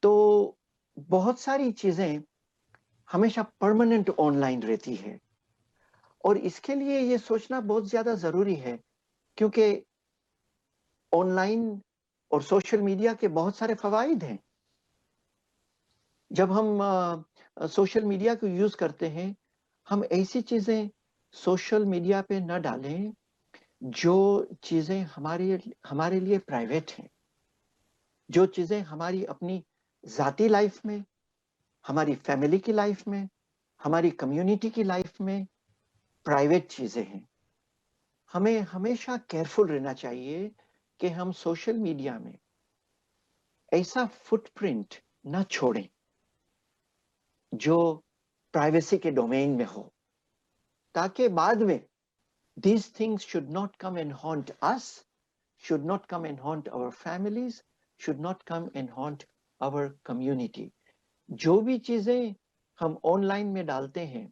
S2: تو بہت ساری چیزیں ہمیشہ پرماننٹ آن لائن رہتی ہے. اور اس کے لیے یہ سوچنا بہت زیادہ ضروری ہے کیونکہ آن لائن اور سوشل میڈیا کے بہت سارے فوائد ہیں. جب ہم سوشل میڈیا کو یوز کرتے ہیں، ہم ایسی چیزیں سوشل میڈیا پہ نہ ڈالیں جو چیزیں ہمارے لیے پرائیویٹ ہیں، جو چیزیں ہماری اپنی ذاتی لائف میں، ہماری فیملی کی لائف میں، ہماری کمیونٹی کی لائف میں پرائیویٹ چیزیں ہیں. ہمیں ہمیشہ کیئرفل رہنا چاہیے کہ ہم سوشل میڈیا میں ایسا فٹ پرنٹ نہ چھوڑیں جو پرائیویسی کے ڈومین میں ہو، تاکہ بعد میں these things should not come and haunt us, should not come and haunt our families, should not come and haunt our community. جو بھی چیزیں ہم آن لائن میں ڈالتے ہیں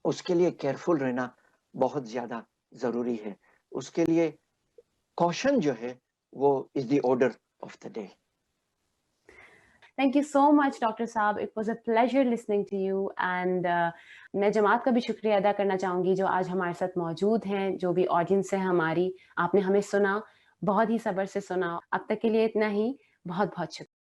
S2: اس کے لیے کیئرفل رہنا بہت زیادہ ضروری ہے. اس کے لیے کوشن جو ہے وہ is the order of the day.
S1: Thank you so much, Dr. Saab. It was a pleasure listening to you. And میں جماعت کا بھی شکریہ ادا کرنا چاہوں گی جو آج ہمارے ساتھ موجود ہیں، جو بھی آڈینس ہے ہماری. آپ نے ہمیں سنا، بہت ہی صبر سے سنا. اب تک کے لیے اتنا ہی. بہت بہت شکریہ.